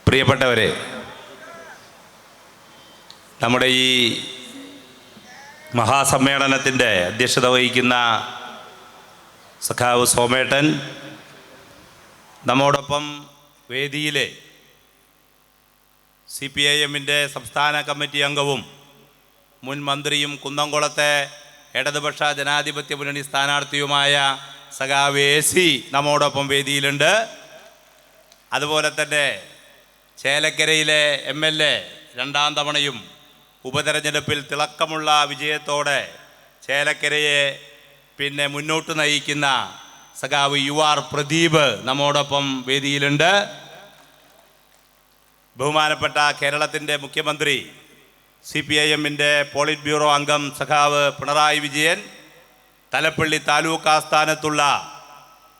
പ്രിയപ്പെട്ടവരെ, നമ്മുടെ ഈ മഹാസമ്മേളനത്തിൻ്റെ അധ്യക്ഷത വഹിക്കുന്ന സഖാവ് സോമേട്ടൻ, നമ്മോടൊപ്പം വേദിയിലെ CPIM-ൻ്റെ സംസ്ഥാന കമ്മിറ്റി അംഗവും മുൻ മന്ത്രിയും കുന്നംകുളത്തെ ഇടതുപക്ഷ ജനാധിപത്യ മുന്നണി സ്ഥാനാർത്ഥിയുമായ സഖാവ് AC നമ്മോടൊപ്പം വേദിയിലുണ്ട്. അതുപോലെ തന്നെ ചേലക്കരയിലെ MLA രണ്ടാം തവണയും ഉപതെരഞ്ഞെടുപ്പിൽ തിളക്കമുള്ള വിജയത്തോടെ ചേലക്കരയെ മുന്നോട്ട് നയിക്കുന്ന സഖാവ് UR പ്രദീപ് നമ്മോടൊപ്പം വേദിയിലുണ്ട്. ബഹുമാനപ്പെട്ട കേരളത്തിൻ്റെ മുഖ്യമന്ത്രി, CPIM-ൻ്റെ പോളിറ്റ് ബ്യൂറോ അംഗം സഖാവ് പിണറായി വിജയൻ, തലപ്പള്ളി താലൂക്ക് ആസ്ഥാനത്തുള്ള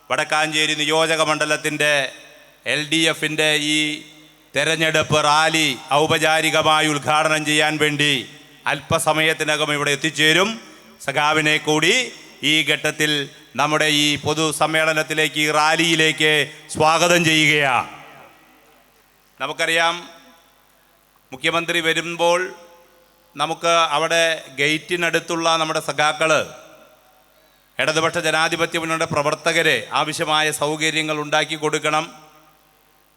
വടക്കാഞ്ചേരി നിയോജക മണ്ഡലത്തിൻ്റെ LDF-ൻ്റെ ഈ തെരഞ്ഞെടുപ്പ് റാലി ഔപചാരികമായി ഉദ്ഘാടനം ചെയ്യാൻ വേണ്ടി അല്പസമയത്തിനകം ഇവിടെ എത്തിച്ചേരും. സഖാവിനെ കൂടി ഈ ഘട്ടത്തിൽ നമ്മുടെ ഈ പൊതുസമ്മേളനത്തിലേക്ക്, ഈ റാലിയിലേക്ക് സ്വാഗതം ചെയ്യുകയാണ്. നമുക്കറിയാം, മുഖ്യമന്ത്രി വരുമ്പോൾ നമുക്ക് അവിടെ ഗേറ്റിനടുത്തുള്ള നമ്മുടെ സഖാക്കൾ, ഇടതുപക്ഷ ജനാധിപത്യ മുന്നണിയുടെ പ്രവർത്തകരെ ആവശ്യമായ സൗകര്യങ്ങൾ ഉണ്ടാക്കി കൊടുക്കണം.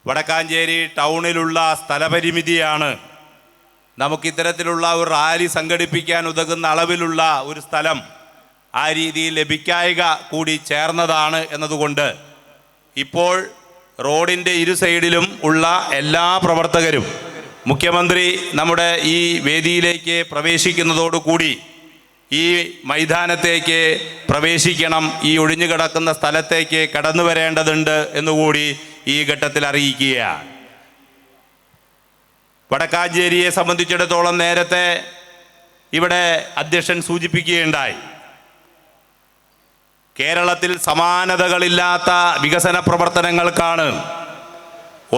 വടക്കാഞ്ചേരി ടൗണിലുള്ള സ്ഥലപരിമിതിയാണ് നമുക്കിത്തരത്തിലുള്ള ഒരു റാലി സംഘടിപ്പിക്കാൻ ഉതകുന്ന അളവിലുള്ള ഒരു സ്ഥലം ആ രീതിയിൽ ലഭിക്കായിക കൂടി ചേർന്നതാണ് എന്നതുകൊണ്ട് ഇപ്പോൾ റോഡിൻ്റെ ഇരു സൈഡിലും ഉള്ള എല്ലാ പ്രവർത്തകരും മുഖ്യമന്ത്രി നമ്മുടെ ഈ വേദിയിലേക്ക് പ്രവേശിക്കുന്നതോടുകൂടി ഈ മൈതാനത്തേക്ക് പ്രവേശിക്കണം, ഈ ഒഴിഞ്ഞുകിടക്കുന്ന സ്ഥലത്തേക്ക് കടന്നു വരേണ്ടതുണ്ട് എന്നുകൂടി ഈ ഘട്ടത്തിൽ അറിയിക്കുകയാണ്. വടക്കാഞ്ചേരിയെ സംബന്ധിച്ചിടത്തോളം നേരത്തെ ഇവിടെ അധ്യക്ഷൻ സൂചിപ്പിക്കുകയുണ്ടായി, കേരളത്തിൽ സമാനതകളില്ലാത്ത വികസന പ്രവർത്തനങ്ങൾക്കാണ്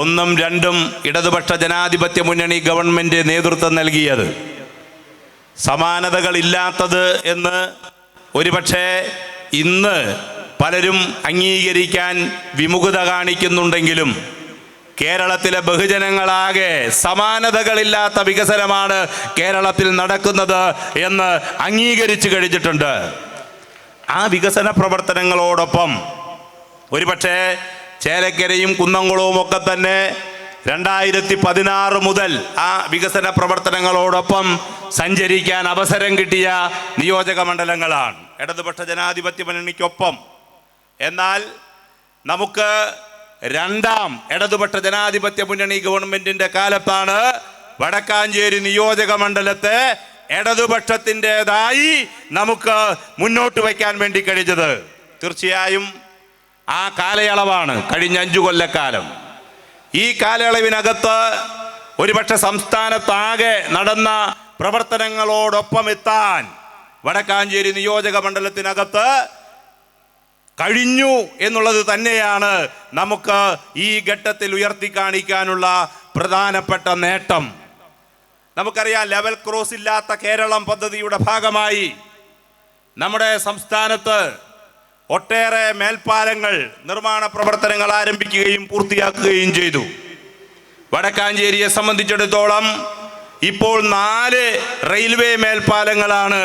ഒന്നും രണ്ടും ഇടതുപക്ഷ ജനാധിപത്യ മുന്നണി ഗവൺമെൻറ് നേതൃത്വം നൽകിയത്. സമാനതകളില്ലാത്തത് എന്ന് ഒരുപക്ഷെ ഇന്ന് പലരും അംഗീകരിക്കാൻ വിമുഖത കാണിക്കുന്നുണ്ടെങ്കിലും കേരളത്തിലെ ബഹുജനങ്ങളാകെ സമാനതകളില്ലാത്ത വികസനമാണ് കേരളത്തിൽ നടക്കുന്നത് എന്ന് അംഗീകരിച്ചു കഴിഞ്ഞിട്ടുണ്ട്. ആ വികസന പ്രവർത്തനങ്ങളോടൊപ്പം ഒരുപക്ഷെ ചേലക്കരയും കുന്നംകുളവും ഒക്കെ തന്നെ 2016 മുതൽ ആ വികസന പ്രവർത്തനങ്ങളോടൊപ്പം സഞ്ചരിക്കാൻ അവസരം കിട്ടിയ നിയോജക മണ്ഡലങ്ങളാണ് ഇടതുപക്ഷ ജനാധിപത്യ മുന്നണിക്കൊപ്പം. എന്നാൽ നമുക്ക് രണ്ടാം ഇടതുപക്ഷ ജനാധിപത്യ മുന്നണി ഗവൺമെൻറ്റിൻ്റെ കാലത്താണ് വടക്കാഞ്ചേരി നിയോജക മണ്ഡലത്തെ ഇടതുപക്ഷത്തിൻ്റെതായി നമുക്ക് മുന്നോട്ട് വയ്ക്കാൻ വേണ്ടി കഴിഞ്ഞത്. തീർച്ചയായും ആ കാലയളവാണ് കഴിഞ്ഞ 5 കൊല്ലക്കാലം. ഈ കാലയളവിനകത്ത് ഒരുപക്ഷെ സംസ്ഥാനത്താകെ നടന്ന പ്രവർത്തനങ്ങളോടൊപ്പം എത്താൻ വടക്കാഞ്ചേരി നിയോജക മണ്ഡലത്തിനകത്ത് കഴിഞ്ഞു എന്നുള്ളത് തന്നെയാണ് നമുക്ക് ഈ ഘട്ടത്തിൽ ഉയർത്തി കാണിക്കാനുള്ള പ്രധാനപ്പെട്ട നേട്ടം. നമുക്കറിയാം, ലെവൽ ക്രോസ് ഇല്ലാത്ത കേരളം പദ്ധതിയുടെ ഭാഗമായി നമ്മുടെ സംസ്ഥാനത്ത് ഒട്ടേറെ മേൽപ്പാലങ്ങൾ നിർമ്മാണ പ്രവർത്തനങ്ങൾ ആരംഭിക്കുകയും പൂർത്തിയാക്കുകയും ചെയ്തു. വടക്കാഞ്ചേരിയെ സംബന്ധിച്ചിടത്തോളം ഇപ്പോൾ 4 റെയിൽവേ മേൽപ്പാലങ്ങളാണ്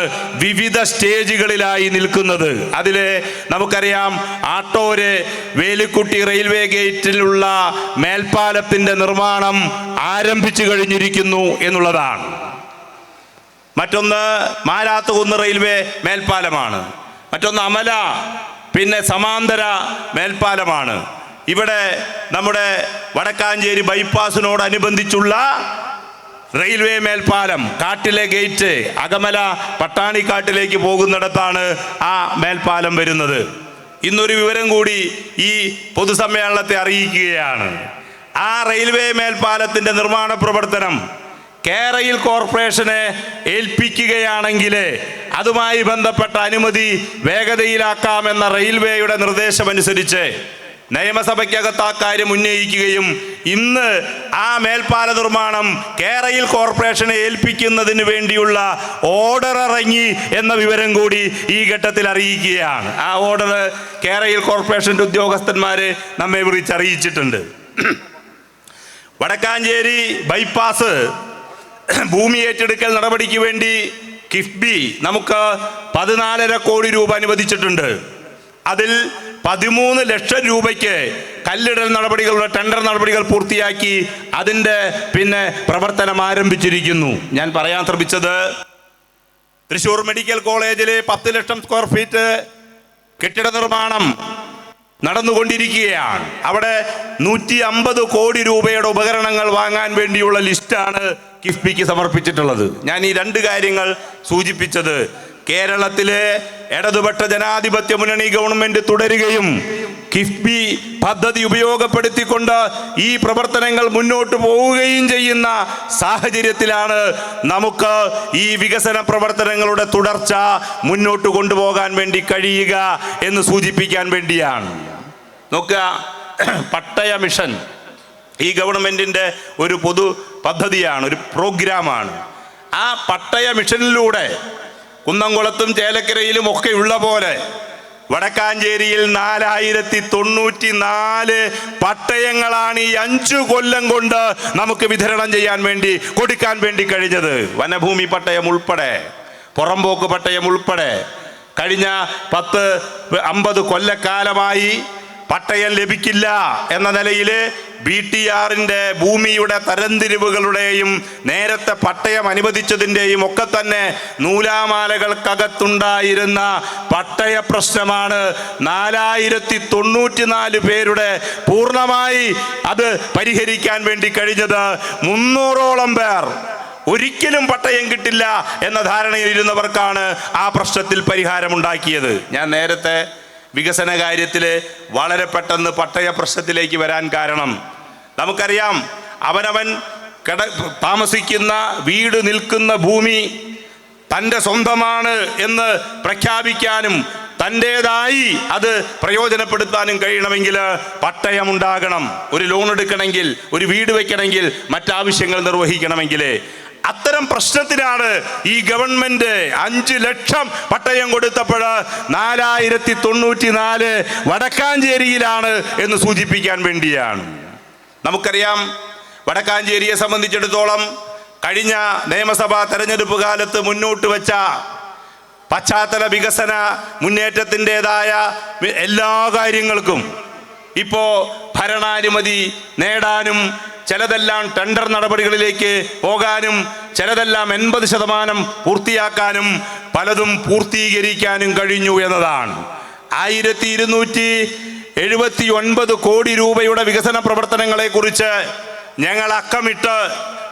വിവിധ സ്റ്റേജുകളിലായി നിൽക്കുന്നത്. അതിൽ നമുക്കറിയാം, ആട്ടൂര് വേലിക്കുട്ടി റെയിൽവേ ഗേറ്റിലുള്ള മേൽപ്പാലത്തിൻ്റെ നിർമ്മാണം ആരംഭിച്ചു കഴിഞ്ഞിരിക്കുന്നു എന്നുള്ളതാണ്. മറ്റൊന്ന് മാരാത്തുകുന്ന് റെയിൽവേ മേൽപ്പാലമാണ്. മറ്റൊന്ന് അമല, സമാന്തര മേൽപ്പാലമാണ്. ഇവിടെ നമ്മുടെ വടക്കാഞ്ചേരി ബൈപ്പാസിനോടനുബന്ധിച്ചുള്ള റെയിൽവേ മേൽപ്പാലം, കാട്ടിലെ ഗേറ്റ്, അകമല പട്ടാണിക്കാട്ടിലേക്ക് പോകുന്നിടത്താണ് ആ മേൽപ്പാലം വരുന്നത്. ഇന്നൊരു വിവരം കൂടി ഈ പൊതുസമ്മേളനത്തെ അറിയിക്കുകയാണ്. ആ റെയിൽവേ മേൽപ്പാലത്തിൻ്റെ നിർമ്മാണ പ്രവർത്തനം കേരയിൽ കോർപ്പറേഷനെ ഏൽപ്പിക്കുകയാണെങ്കിൽ അതുമായി ബന്ധപ്പെട്ട അനുമതി വേഗതയിലാക്കാമെന്ന റെയിൽവേയുടെ നിർദ്ദേശമനുസരിച്ച് നിയമസഭയ്ക്കകത്ത് ആ കാര്യം ഉന്നയിക്കുകയും ഇന്ന് ആ മേൽപ്പാല നിർമ്മാണം കേരയിൽ കോർപ്പറേഷനെ ഏൽപ്പിക്കുന്നതിന് വേണ്ടിയുള്ള ഓർഡർ ഇറങ്ങി എന്ന വിവരം കൂടി ഈ ഘട്ടത്തിൽ അറിയിക്കുകയാണ്. ആ ഓർഡർ കേരയിൽ കോർപ്പറേഷൻ്റെ ഉദ്യോഗസ്ഥന്മാർ നമ്മെ വിളിച്ചറിയിച്ചിട്ടുണ്ട്. വടക്കാഞ്ചേരി ബൈപ്പാസ് ഭൂമി ഏറ്റെടുക്കൽ നടപടിക്ക് വേണ്ടി കിഫ്ബി നമുക്ക് 14.5 കോടി രൂപ അനുവദിച്ചിട്ടുണ്ട്. അതിൽ 13 ലക്ഷം രൂപയ്ക്ക് കല്ലിടൽ നടപടികളുടെ ടെൻഡർ നടപടികൾ പൂർത്തിയാക്കി അതിൻ്റെ പ്രവർത്തനം ആരംഭിച്ചിരിക്കുന്നു. ഞാൻ പറയാൻ ശ്രമിച്ചത് തൃശ്ശൂർ മെഡിക്കൽ കോളേജിലെ 10 ലക്ഷം സ്ക്വയർ ഫീറ്റ് കെട്ടിട നിർമ്മാണം നടന്നുകൊണ്ടിരിക്കുകയാണ്. അവിടെ 150 കോടി രൂപയുടെ ഉപകരണങ്ങൾ വാങ്ങാൻ വേണ്ടിയുള്ള ലിസ്റ്റാണ് കിഫ്ബിക്ക് സമർപ്പിച്ചിട്ടുള്ളത്. ഞാൻ ഈ 2 കാര്യങ്ങൾ സൂചിപ്പിച്ചത് കേരളത്തിലെ ഇടതുപക്ഷ ജനാധിപത്യ മുന്നണി ഗവൺമെന്റ് തുടരുകയും കിഫ്ബി പദ്ധതി ഉപയോഗപ്പെടുത്തിക്കൊണ്ട് ഈ പ്രവർത്തനങ്ങൾ മുന്നോട്ട് പോവുകയും ചെയ്യുന്ന സാഹചര്യത്തിലാണ് നമുക്ക് ഈ വികസന പ്രവർത്തനങ്ങളുടെ തുടർച്ച മുന്നോട്ട് കൊണ്ടുപോകാൻ വേണ്ടി കഴിയുക എന്ന് സൂചിപ്പിക്കാൻ വേണ്ടിയാണ്. നോക്കുക, പട്ടയ മിഷൻ ഈ ഗവൺമെന്റിന്റെ ഒരു പൊതു പദ്ധതിയാണ്, ഒരു പ്രോഗ്രാമാണ്. ആ പട്ടയ മിഷനിലൂടെ കുന്നംകുളത്തും ചേലക്കരയിലും ഒക്കെ ഉള്ള പോലെ വടക്കാഞ്ചേരിയിൽ 4094 പട്ടയങ്ങളാണ് ഈ 5 കൊല്ലം കൊണ്ട് നമുക്ക് വിതരണം ചെയ്യാൻ വേണ്ടി കൊടുക്കാൻ വേണ്ടി കഴിഞ്ഞത്. വനഭൂമി പട്ടയം ഉൾപ്പെടെ, പുറമ്പോക്ക് പട്ടയം ഉൾപ്പെടെ കഴിഞ്ഞ 50 കൊല്ലക്കാലമായി പട്ടയം ലഭിക്കില്ല എന്ന നിലയിൽ BTRന്റെ ഭൂമിയുടെ തരംതിരിവുകളുടെയും നേരത്തെ പട്ടയം അനുവദിച്ചതിൻ്റെയും ഒക്കെ തന്നെ നൂലാമാലകൾക്കകത്തുണ്ടായിരുന്ന പട്ടയ പ്രശ്നമാണ് 4094 പേരുടെ പൂർണ്ണമായി അത് പരിഹരിക്കാൻ വേണ്ടി കഴിഞ്ഞത്. 300ഓളം പേർ ഒരിക്കലും പട്ടയം കിട്ടില്ല എന്ന ധാരണയിൽ ഇരുന്നവർക്കാണ് ആ പ്രശ്നത്തിൽ പരിഹാരമുണ്ടാക്കിയത്. ഞാൻ നേരത്തെ വികസന കാര്യത്തിൽ വളരെ പെട്ടെന്ന് പട്ടയ പ്രശ്നത്തിലേക്ക് വരാൻ കാരണം നമുക്കറിയാം, അവനവൻ താമസിക്കുന്ന വീട് നിൽക്കുന്ന ഭൂമി തൻ്റെ സ്വന്തമാണ് എന്ന് പ്രഖ്യാപിക്കാനും തൻ്റേതായി അത് പ്രയോജനപ്പെടുത്താനും കഴിയണമെങ്കിൽ പട്ടയമുണ്ടാകണം. ഒരു ലോൺ എടുക്കണമെങ്കിൽ, ഒരു വീട് വയ്ക്കണമെങ്കിൽ, മറ്റാവശ്യങ്ങൾ നിർവഹിക്കണമെങ്കിൽ. അത്തരം പ്രശ്നത്തിനാണ് ഈ ഗവൺമെന്റ് 5 ലക്ഷം പട്ടയം കൊടുത്തപ്പോൾ 4094 വടക്കാഞ്ചേരിയിലാണ് എന്ന് സൂചിപ്പിക്കാൻ വേണ്ടിയാണ്. നമുക്കറിയാം, വടക്കാഞ്ചേരിയെ സംബന്ധിച്ചിടത്തോളം കഴിഞ്ഞ നിയമസഭാ തെരഞ്ഞെടുപ്പ് കാലത്ത് മുന്നോട്ട് വെച്ച പശ്ചാത്തല വികസന മുന്നേറ്റത്തിൻ്റെതായ എല്ലാ കാര്യങ്ങൾക്കും ഇപ്പോൾ ഭരണാനുമതി നേടാനും ചിലതെല്ലാം ടെൻഡർ നടപടികളിലേക്ക് പോകാനും ചിലതെല്ലാം 80% പൂർത്തിയാക്കാനും പലതും പൂർത്തീകരിക്കാനും കഴിഞ്ഞു എന്നതാണ്. 1279 കോടി രൂപയുടെ വികസന പ്രവർത്തനങ്ങളെ കുറിച്ച് ഞങ്ങൾ അക്കമിട്ട്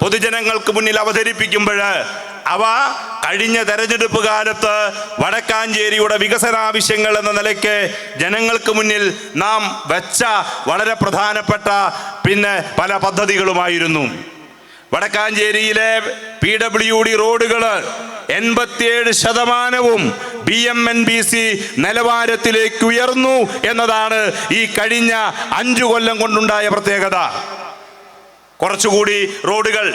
പൊതുജനങ്ങൾക്ക് മുന്നിൽ അവതരിപ്പിക്കുമ്പോൾ അവ കഴിഞ്ഞ തെരഞ്ഞെടുപ്പ് കാലത്ത് വടക്കാഞ്ചേരിയുടെ വികസനാവശ്യങ്ങൾ എന്ന നിലയ്ക്ക് ജനങ്ങൾക്ക് മുന്നിൽ നാം വെച്ച വളരെ പ്രധാനപ്പെട്ട പല പദ്ധതികളുമായിരുന്നു. വടക്കാഞ്ചേരിയിലെ PWD റോഡുകൾ 87% BMNBC നിലവാരത്തിലേക്ക് ഉയർന്നു എന്നതാണ് ഈ കഴിഞ്ഞ 5 കൊല്ലം കൊണ്ടുണ്ടായ പ്രത്യേകത. കുറച്ചുകൂടി റോഡുകൾ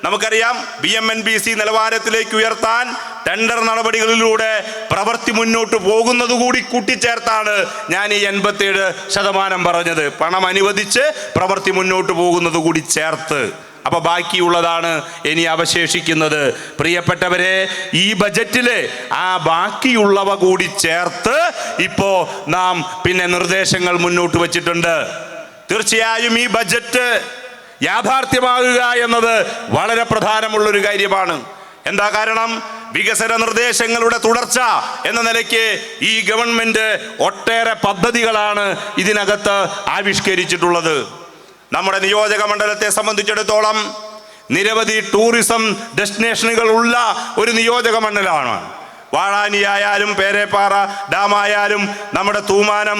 നമുക്കറിയാം BMNBC നിലവാരത്തിലേക്ക് ഉയർത്താൻ ടെൻഡർ നടപടികളിലൂടെ പ്രവൃത്തി മുന്നോട്ട് പോകുന്നത് കൂടി കൂട്ടിച്ചേർത്താണ് ഞാൻ ഈ 87% പറഞ്ഞത്. പണം അനുവദിച്ച് പ്രവൃത്തി മുന്നോട്ട് പോകുന്നത് കൂടി ചേർത്ത്. അപ്പൊ ബാക്കിയുള്ളതാണ് ഇനി അവശേഷിക്കുന്നത്. പ്രിയപ്പെട്ടവരെ, ഈ ബജറ്റില് ആ ബാക്കിയുള്ളവ കൂടി ചേർത്ത് ഇപ്പോ നാം നിർദ്ദേശങ്ങൾ മുന്നോട്ട് വച്ചിട്ടുണ്ട്. തീർച്ചയായും ഈ ബജറ്റ് യാഥാർത്ഥ്യമാകുക എന്നത് വളരെ പ്രധാനമുള്ളൊരു കാര്യമാണ്. എന്താ കാരണം? വികസന നിർദ്ദേശങ്ങളുടെ തുടർച്ച എന്ന നിലയ്ക്ക് ഈ ഗവൺമെന്റ് ഒട്ടേറെ പദ്ധതികളാണ് ഇതിനകത്ത് ആവിഷ്കരിച്ചിട്ടുള്ളത്. നമ്മുടെ നിയോജക മണ്ഡലത്തെ സംബന്ധിച്ചിടത്തോളം നിരവധി ടൂറിസം ഡെസ്റ്റിനേഷനുകൾ ഉള്ള ഒരു നിയോജക മണ്ഡലമാണ്. വാഴാനിയായാലും പേരേപ്പാറ ഡാമായാലും നമ്മുടെ തൂമാനം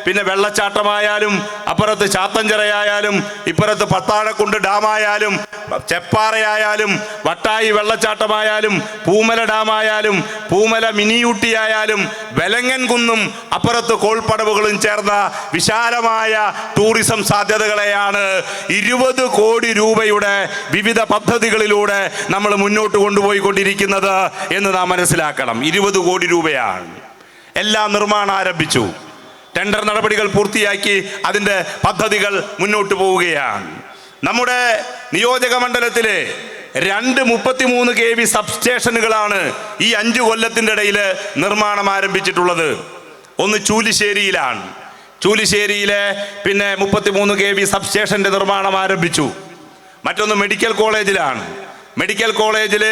പിന്നെ വെള്ളച്ചാട്ടമായാലും അപ്പുറത്ത് ചാത്തഞ്ചിറയായാലും ഇപ്പുറത്ത് പത്താഴക്കുണ്ട് ഡാമായാലും ചെപ്പാറയായാലും വട്ടായി വെള്ളച്ചാട്ടമായാലും പൂമല ഡാമായാലും പൂമല മിനിയൂട്ടിയായാലും വെലങ്ങൻ കുന്നും അപ്പുറത്ത് കോൾപ്പടവുകളും ചേർന്ന വിശാലമായ ടൂറിസം സാധ്യതകളെയാണ് 20 കോടി രൂപയുടെ വിവിധ പദ്ധതികളിലൂടെ നമ്മൾ മുന്നോട്ട് കൊണ്ടുപോയിക്കൊണ്ടിരിക്കുന്നത് എന്ന് നാം മനസ്സിലാക്കണം. 20 കോടി രൂപയാണ്. എല്ലാം നിർമ്മാണം ആരംഭിച്ചു, ടെൻഡർ നടപടികൾ പൂർത്തിയാക്കി അതിൻ്റെ പദ്ധതികൾ മുന്നോട്ട് പോവുകയാണ്. നമ്മുടെ നിയോജക മണ്ഡലത്തിലെ 2 33 kV സബ്സ്റ്റേഷനുകളാണ് ഈ 5 കൊല്ലത്തിൻ്റെ ഇടയിൽ നിർമ്മാണം ആരംഭിച്ചിട്ടുള്ളത്. ഒന്ന് ചൂലിശ്ശേരിയിലാണ്. ചൂലിശ്ശേരിയിലെ പിന്നെ 33 kV സബ്സ്റ്റേഷന്റെ നിർമ്മാണം ആരംഭിച്ചു. മറ്റൊന്ന് മെഡിക്കൽ കോളേജിലാണ്. മെഡിക്കൽ കോളേജിൽ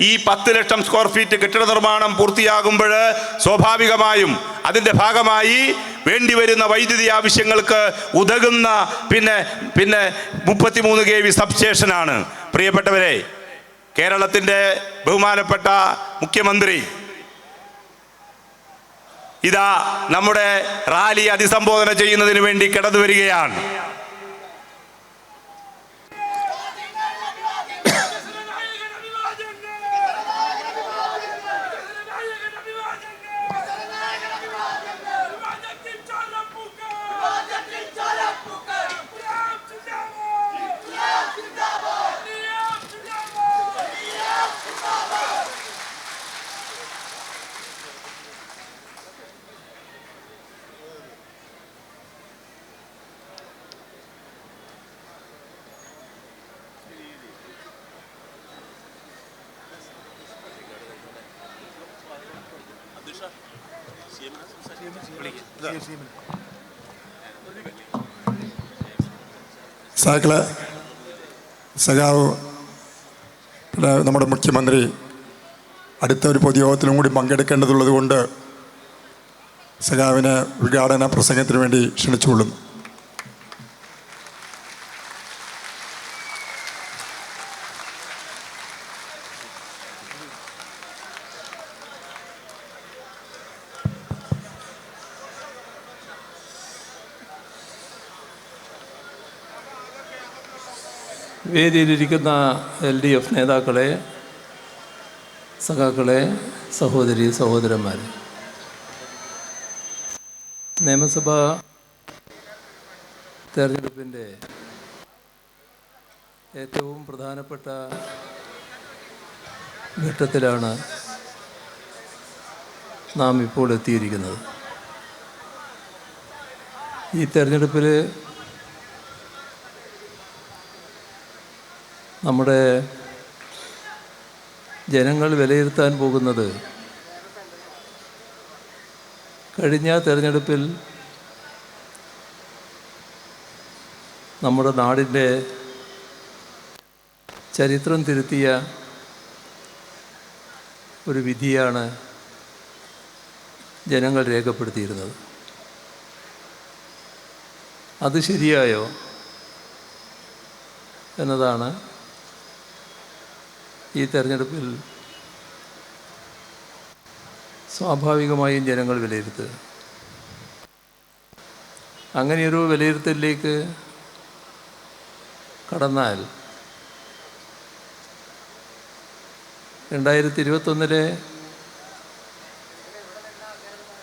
ഈ 10 ലക്ഷം സ്ക്വയർ ഫീറ്റ് കെട്ടിട നിർമ്മാണം പൂർത്തിയാകുമ്പോൾ സ്വാഭാവികമായും അതിൻ്റെ ഭാഗമായി വേണ്ടിവരുന്ന വൈദ്യുതി ആവശ്യങ്ങൾക്ക് ഉതകുന്ന പിന്നെ 33 kV സബ്സ്റ്റേഷനാണ്. പ്രിയപ്പെട്ടവരെ, കേരളത്തിൻ്റെ ബഹുമാനപ്പെട്ട മുഖ്യമന്ത്രി ഇതാ നമ്മുടെ റാലി അഭിസംബോധന ചെയ്യുന്നതിന് വേണ്ടി കടന്നു വരികയാണ്. സഖാവ് നമ്മുടെ മുഖ്യമന്ത്രി അടുത്ത ഒരു പൊതുയോഗത്തിലും കൂടി പങ്കെടുക്കേണ്ടതുള്ളത് കൊണ്ട് സഖാവിനെ ഉദ്ഘാടന പ്രസംഗത്തിന് വേണ്ടി ക്ഷണിച്ചുകൊള്ളുന്നു. വേദിയിലിരിക്കുന്ന LDF നേതാക്കളെ, സഖാക്കളെ, സഹോദരി സഹോദരന്മാരെ, നിയമസഭാ തെരഞ്ഞെടുപ്പിൻ്റെ ഏറ്റവും പ്രധാനപ്പെട്ട ഘട്ടത്തിലാണ് നാം ഇപ്പോൾ എത്തിയിരിക്കുന്നത്. ഈ തെരഞ്ഞെടുപ്പിൽ നമ്മുടെ ജനങ്ങൾ വിലയിരുത്താൻ പോകുന്നത് കഴിഞ്ഞ തെരഞ്ഞെടുപ്പിൽ നമ്മുടെ നാടിൻ്റെ ചരിത്രം തിരുത്തിയ ഒരു വിധിയാണ് ജനങ്ങൾ രേഖപ്പെടുത്തിയിരുന്നത്. അത് ശരിയായോ എന്നതാണ് ഈ തെരഞ്ഞെടുപ്പിൽ സ്വാഭാവികമായും ജനങ്ങൾ വിലയിരുത്തുക. അങ്ങനെയൊരു വിലയിരുത്തലിലേക്ക് കടന്നാൽ 2021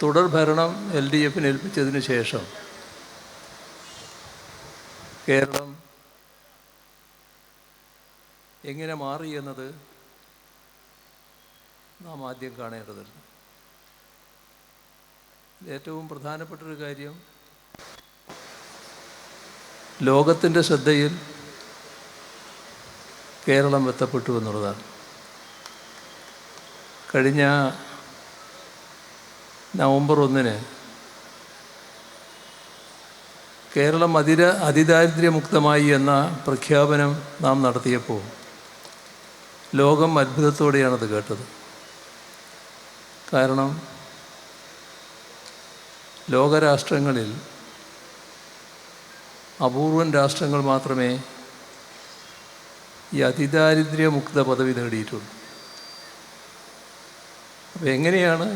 തുടർ ഭരണം LDFന് ഏൽപ്പിച്ചതിന് ശേഷം കേരളം എങ്ങനെ മാറി എന്നത് നാം ആദ്യം കാണേണ്ടതുണ്ട്. ഏറ്റവും പ്രധാനപ്പെട്ടൊരു കാര്യം, ലോകത്തിൻ്റെ ശ്രദ്ധയിൽ കേരളം എത്തപ്പെട്ടു എന്നുള്ളതാണ്. കഴിഞ്ഞ നവംബർ 1 കേരളം അതിദാരിദ്ര്യമുക്തമായി എന്ന പ്രഖ്യാപനം നാം നടത്തിയപ്പോൾ ലോകം അത്ഭുതത്തോടെയാണത് കേട്ടത്. കാരണം ലോകരാഷ്ട്രങ്ങളിൽ അപൂർവം രാഷ്ട്രങ്ങൾ മാത്രമേ ഈ അതിദാരിദ്ര്യമുക്ത പദവി നേടിയിട്ടുള്ളൂ. അപ്പോൾ എങ്ങനെയാണ്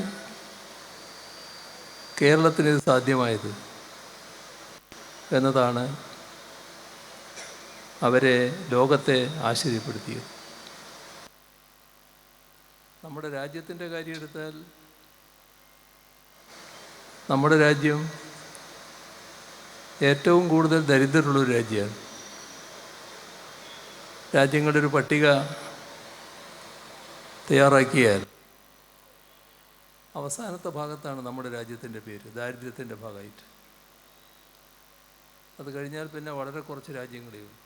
കേരളത്തിന് ഇത് സാധ്യമായത് എന്നതാണ് അവരെ ലോകത്തെ ആശ്ചര്യപ്പെടുത്തിയത്. നമ്മുടെ രാജ്യത്തിൻ്റെ കാര്യം എടുത്താൽ, നമ്മുടെ രാജ്യം ഏറ്റവും കൂടുതൽ ദരിദ്രരുള്ളൊരു രാജ്യമാണ്. രാജ്യങ്ങളുടെ ഒരു പട്ടിക തയ്യാറാക്കിയാൽ അവസാനത്തെ ഭാഗത്താണ് നമ്മുടെ രാജ്യത്തിൻ്റെ പേര്, ദാരിദ്ര്യത്തിൻ്റെ ഭാഗമായിട്ട്. അത് കഴിഞ്ഞാൽ പിന്നെ വളരെ കുറച്ച് രാജ്യങ്ങളേ ഉള്ളൂ.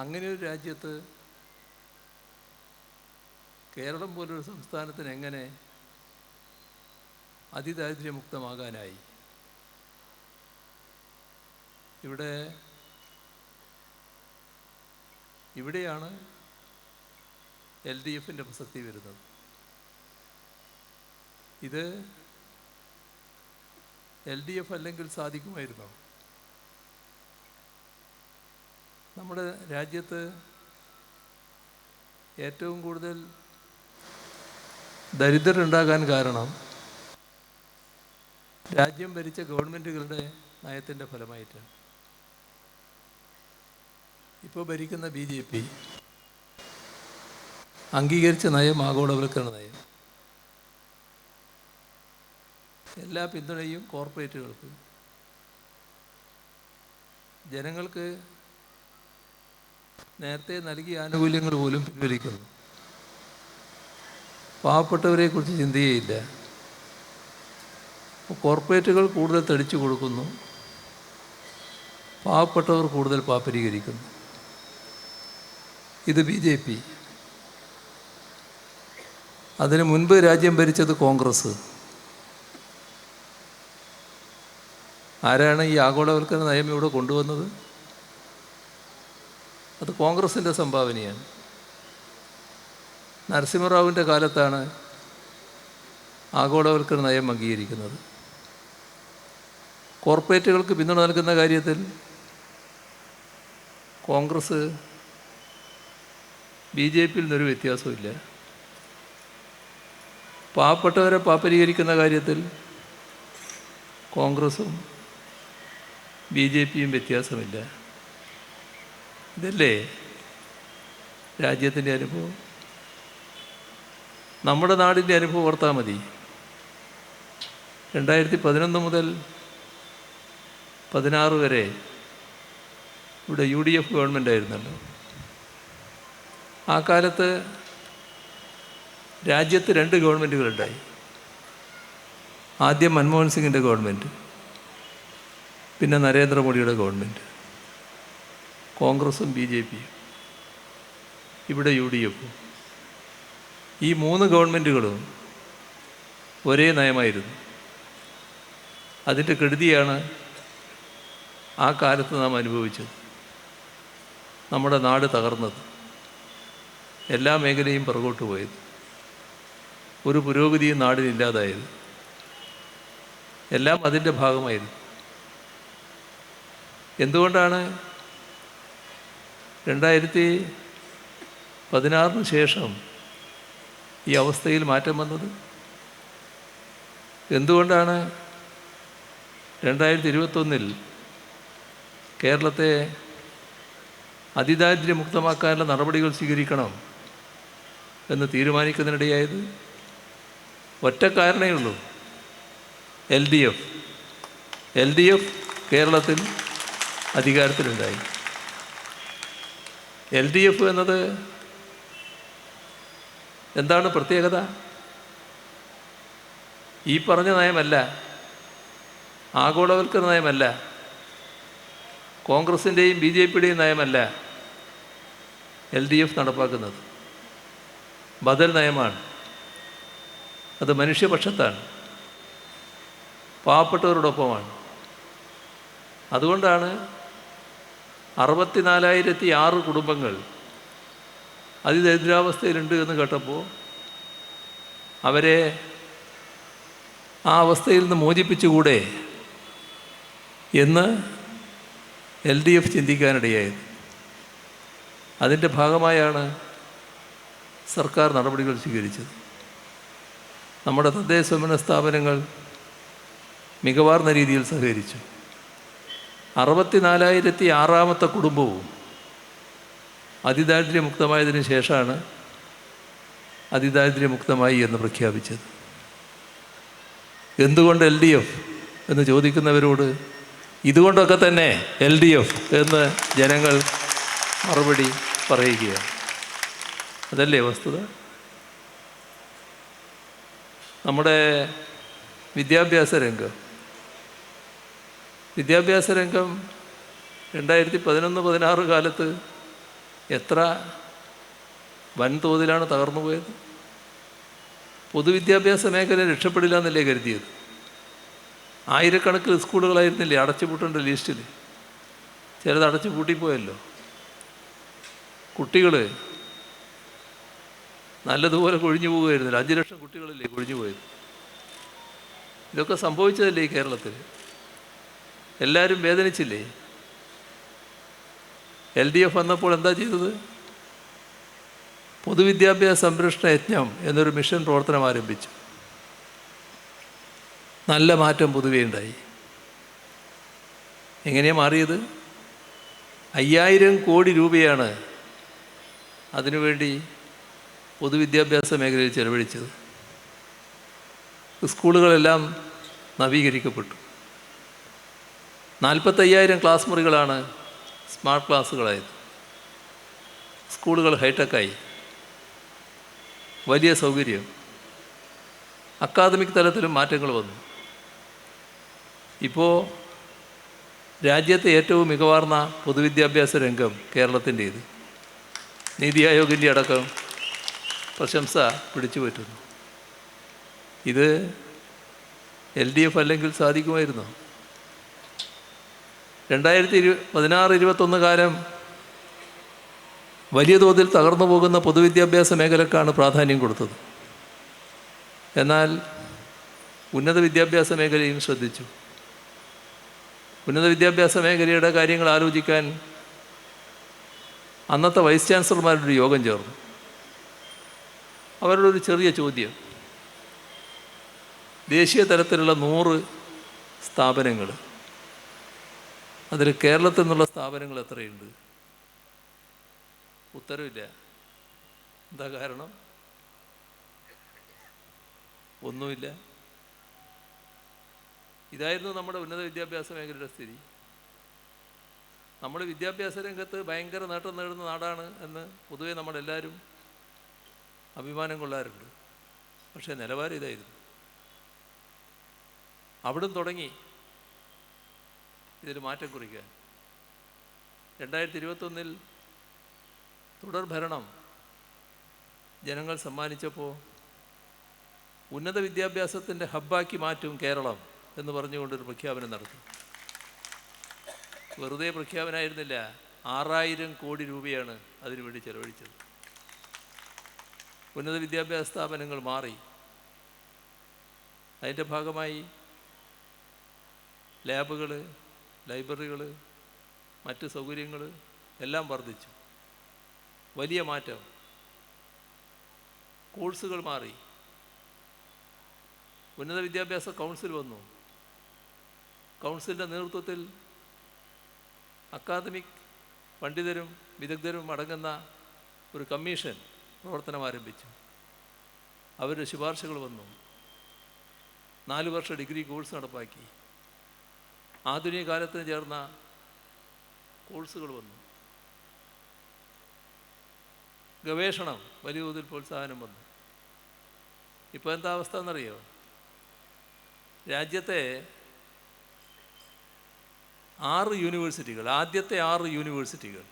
അങ്ങനെ ഒരു രാജ്യത്ത് കേരളം പോലൊരു സംസ്ഥാനത്തിന് എങ്ങനെ അതിദാരിദ്ര്യമുക്തമാകാനായി? ഇവിടെയാണ് LDFിൻ്റെ പ്രസക്തി വരുന്നത്. ഇത് LDF അല്ലെങ്കിൽ സാധിക്കുമായിരുന്നോ? നമ്മുടെ രാജ്യത്ത് ഏറ്റവും കൂടുതൽ ദരിദ്രരുണ്ടാകാൻ കാരണം രാജ്യം ഭരിച്ച ഗവൺമെൻറ്റുകളുടെ നയത്തിൻ്റെ ഫലമായിട്ടാണ്. ഇപ്പോൾ ഭരിക്കുന്ന BJP അംഗീകരിച്ച നയം ആഗോളവൽക്കരണ നയം. എല്ലാ പിന്തുണയും കോർപ്പറേറ്റുകൾക്ക്. ജനങ്ങൾക്ക് നേരത്തെ നൽകിയ ആനുകൂല്യങ്ങൾ പോലും പിൻവലിക്കുന്നു. പാവപ്പെട്ടവരെക്കുറിച്ച് ചിന്തയേയില്ല. കോർപ്പറേറ്റുകൾ കൂടുതൽ തടിച്ചു കൊടുക്കുന്നു, പാവപ്പെട്ടവർ കൂടുതൽ പാപ്പരീകരിക്കുന്നു. ഇത് BJP. അതിനു മുൻപ് രാജ്യം ഭരിച്ചത് കോൺഗ്രസ്. ആരാണ് ഈ ആഗോളവൽക്കരണ നയം ഇവിടെ കൊണ്ടുവന്നത്? അത് കോൺഗ്രസിൻ്റെ സംഭാവനയാണ്. നരസിംഹറാവുവിൻ്റെ കാലത്താണ് ആഗോളവൽക്കരണ നയം അംഗീകരിക്കുന്നത്. കോർപ്പറേറ്റുകൾക്ക് പിന്തുണ നൽകുന്ന കാര്യത്തിൽ കോൺഗ്രസ് BJPയിൽ നിന്നൊരു വ്യത്യാസമില്ല. പാവപ്പെട്ടവരെ പാപ്പരീകരിക്കുന്ന കാര്യത്തിൽ കോൺഗ്രസും BJPയും വ്യത്യാസമില്ല. ഇതല്ലേ രാജ്യത്തിൻ്റെ അനുഭവം? നമ്മുടെ നാടിൻ്റെ അനുഭവം ഓർത്താൽ മതി. 2011 മുതൽ 2016 വരെ ഇവിടെ UDF ഗവൺമെൻറ് ആയിരുന്നല്ലോ. ആ കാലത്ത് രാജ്യത്ത് 2 ഗവൺമെൻറ്റുകളുണ്ടായി. ആദ്യം മൻമോഹൻ സിംഗിൻ്റെ ഗവൺമെൻറ്, പിന്നെ നരേന്ദ്രമോദിയുടെ ഗവൺമെൻറ്. കോൺഗ്രസും BJPയും, ഇവിടെ UDFും. ഈ 3 ഗവൺമെൻറ്റുകളും ഒരേ നയമായിരുന്നു. അതിൻ്റെ കെടുതിയാണ് ആ കാലത്ത് നാം അനുഭവിച്ചത്. നമ്മുടെ നാട് തകർന്നത്, എല്ലാ മേഖലയും പുറകോട്ട് പോയത്, ഒരു പുരോഗതിയും നാടിനില്ലാതായത്, എല്ലാം അതിൻ്റെ ഭാഗമായിരുന്നു. എന്തുകൊണ്ടാണ് 2016 ശേഷം ഈ അവസ്ഥയിൽ മാറ്റം വന്നത്? എന്തുകൊണ്ടാണ് 2021 കേരളത്തെ അതിദാരിദ്ര്യമുക്തമാക്കാനുള്ള നടപടികൾ സ്വീകരിക്കണം എന്ന് തീരുമാനിക്കുന്നതിനിടയായത്? ഒറ്റ കാരണമേ ഉള്ളൂ. LDF കേരളത്തിൽ അധികാരത്തിലുണ്ടായി. LDF എന്നത് എന്താണ് പ്രത്യേകത? ഈ പറഞ്ഞ നയമല്ല, ആഗോളവൽക്കരണ നയമല്ല, കോൺഗ്രസിൻ്റെയും BJPയുടെയും നയമല്ല LDF നടപ്പാക്കുന്നത്. ബദൽ നയമാണ്. അത് മനുഷ്യപക്ഷത്താണ്, പാവപ്പെട്ടവരോടൊപ്പമാണ്. അതുകൊണ്ടാണ് 64,006 കുടുംബങ്ങൾ അതിദരിദ്രാവസ്ഥയിലുണ്ട് എന്ന് കേട്ടപ്പോൾ അവരെ ആ അവസ്ഥയിൽ നിന്ന് മോചിപ്പിച്ചുകൂടെ എന്ന് LDF ചിന്തിക്കാനിടയായത്. അതിൻ്റെ ഭാഗമായാണ് സർക്കാർ നടപടികൾ സ്വീകരിച്ചത്. നമ്മുടെ തദ്ദേശ സ്വയംഭരണ സ്ഥാപനങ്ങൾ മികവാർന്ന രീതിയിൽ സഹകരിച്ചു. 64,006 കുടുംബവും അതിദാരിദ്ര്യമുക്തമായതിനു ശേഷമാണ് അതിദാരിദ്ര്യമുക്തമായി എന്ന് പ്രഖ്യാപിച്ചത്. എന്തുകൊണ്ട് LDF എന്ന് ചോദിക്കുന്നവരോട് ഇതുകൊണ്ടൊക്കെ തന്നെ LDF എന്ന് ജനങ്ങൾ മറുപടി പറയുകയാണ്. അതല്ലേ വസ്തുത? നമ്മുടെ വിദ്യാഭ്യാസ രംഗം 2011-16 കാലത്ത് എത്ര വൻതോതിലാണ് തകർന്നു പോയത്. പൊതുവിദ്യാഭ്യാസ മേഖല രക്ഷപ്പെടില്ല എന്നല്ലേ കരുതിയത്. ആയിരക്കണക്കിന് സ്കൂളുകളായിരുന്നില്ലേ അടച്ചുപൂട്ടേണ്ട ലിസ്റ്റിൽ. ചിലത് അടച്ചു പൂട്ടിപ്പോയല്ലോ. കുട്ടികൾ നല്ലതുപോലെ കൊഴിഞ്ഞു പോകുമായിരുന്നില്ല. 5 ലക്ഷം കുട്ടികളല്ലേ കൊഴിഞ്ഞു പോയത്. ഇതൊക്കെ സംഭവിച്ചതല്ലേ ഈ കേരളത്തിൽ. എല്ലാവരും വേദനിച്ചില്ലേ. LDF വന്നപ്പോൾ എന്താ ചെയ്തത്? പൊതുവിദ്യാഭ്യാസ സംരക്ഷണ യജ്ഞം എന്നൊരു മിഷൻ പ്രവർത്തനം ആരംഭിച്ചു. നല്ല മാറ്റം പൊതുവെ ഉണ്ടായി. എങ്ങനെയാണ് മാറിയത്? 5000 കോടി രൂപയാണ് അതിനുവേണ്ടി പൊതുവിദ്യാഭ്യാസ മേഖലയിൽ ചെലവഴിച്ചത്. സ്കൂളുകളെല്ലാം നവീകരിക്കപ്പെട്ടു. 45,000 ക്ലാസ് മുറികളാണ് സ്മാർട്ട് ക്ലാസ്സുകളായത്. സ്കൂളുകൾ ഹൈടെക്കായി. വലിയ സൗകര്യം. അക്കാദമിക് തലത്തിലും മാറ്റങ്ങൾ വന്നു. ഇപ്പോൾ രാജ്യത്തെ ഏറ്റവും മികവാർന്ന പൊതുവിദ്യാഭ്യാസ രംഗം കേരളത്തിൻ്റേത്. നീതി ആയോഗിൻ്റെ അടക്കം പ്രശംസ പിടിച്ചു പറ്റുന്നു. ഇത് LDF അല്ലെങ്കിൽ സാധിക്കുമായിരുന്നോ? 2016-21 കാലം വലിയ തോതിൽ തകർന്നു പോകുന്ന പൊതുവിദ്യാഭ്യാസ മേഖലക്കാണ് പ്രാധാന്യം കൊടുത്തത്. എന്നാൽ ഉന്നത വിദ്യാഭ്യാസ മേഖലയും ശ്രദ്ധിച്ചു. ഉന്നത വിദ്യാഭ്യാസ മേഖലയുടെ കാര്യങ്ങൾ ആലോചിക്കാൻ അന്നത്തെ വൈസ് ചാൻസലർമാരുടെ യോഗം ചേർന്നു. അവരുടെ ഒരു ചെറിയ ചോദ്യം: ദേശീയ തലത്തിലുള്ള 100 സ്ഥാപനങ്ങൾ, അതിൽ കേരളത്തിൽ നിന്നുള്ള സ്ഥാപനങ്ങൾ എത്രയുണ്ട്? ഉത്തരവില്ല. എന്താ കാരണം? ഒന്നുമില്ല. ഇതായിരുന്നു നമ്മുടെ ഉന്നത വിദ്യാഭ്യാസ മേഖലയുടെ സ്ഥിതി. നമ്മുടെ വിദ്യാഭ്യാസ രംഗത്ത് ഭയങ്കര നേട്ടം നേടുന്ന നാടാണ് എന്ന് പൊതുവെ നമ്മളെല്ലാവരും അഭിമാനം കൊള്ളാറുണ്ട്. പക്ഷേ നിലവാരം ഇതായിരുന്നു. അവിടും തുടങ്ങി ഇതിൽ മാറ്റം കുറിക്കാൻ. 2021 തുടർ ഭരണം ജനങ്ങൾ സമ്മാനിച്ചപ്പോൾ ഉന്നത വിദ്യാഭ്യാസത്തിൻ്റെ ഹബ്ബാക്കി മാറ്റും കേരളം എന്ന് പറഞ്ഞുകൊണ്ടൊരു പ്രഖ്യാപനം നടത്തി. വെറുതെ പ്രഖ്യാപനമായിരുന്നില്ല. 6000 കോടി രൂപയാണ് അതിനുവേണ്ടി ചെലവഴിച്ചത്. ഉന്നത വിദ്യാഭ്യാസ സ്ഥാപനങ്ങൾ മാറി. അതിൻ്റെ ഭാഗമായി ലാബുകൾ, ലൈബ്രറികൾ, മറ്റ് സൗകര്യങ്ങൾ എല്ലാം വർദ്ധിച്ചു. വലിയ മാറ്റം. കോഴ്സുകൾ മാറി. ഉന്നത വിദ്യാഭ്യാസ കൗൺസിൽ വന്നു. കൗൺസിലിൻ്റെ നേതൃത്വത്തിൽ അക്കാദമിക് പണ്ഡിതരും വിദഗ്ധരും അടങ്ങുന്ന ഒരു കമ്മീഷൻ പ്രവർത്തനം ആരംഭിച്ചു. അവരുടെ ശുപാർശകൾ വന്നു. 4 വർഷ ഡിഗ്രി കോഴ്സ് നടപ്പാക്കി. ആധുനിക കാലത്തിന് ചേർന്ന കോഴ്സുകൾ വന്നു. ഗവേഷണം വലിയ തോതിൽ പ്രോത്സാഹനം വന്നു. ഇപ്പോൾ എന്താ അവസ്ഥ എന്നറിയോ? രാജ്യത്തെ 6 യൂണിവേഴ്സിറ്റികൾ, ആദ്യത്തെ 6 യൂണിവേഴ്സിറ്റികൾ,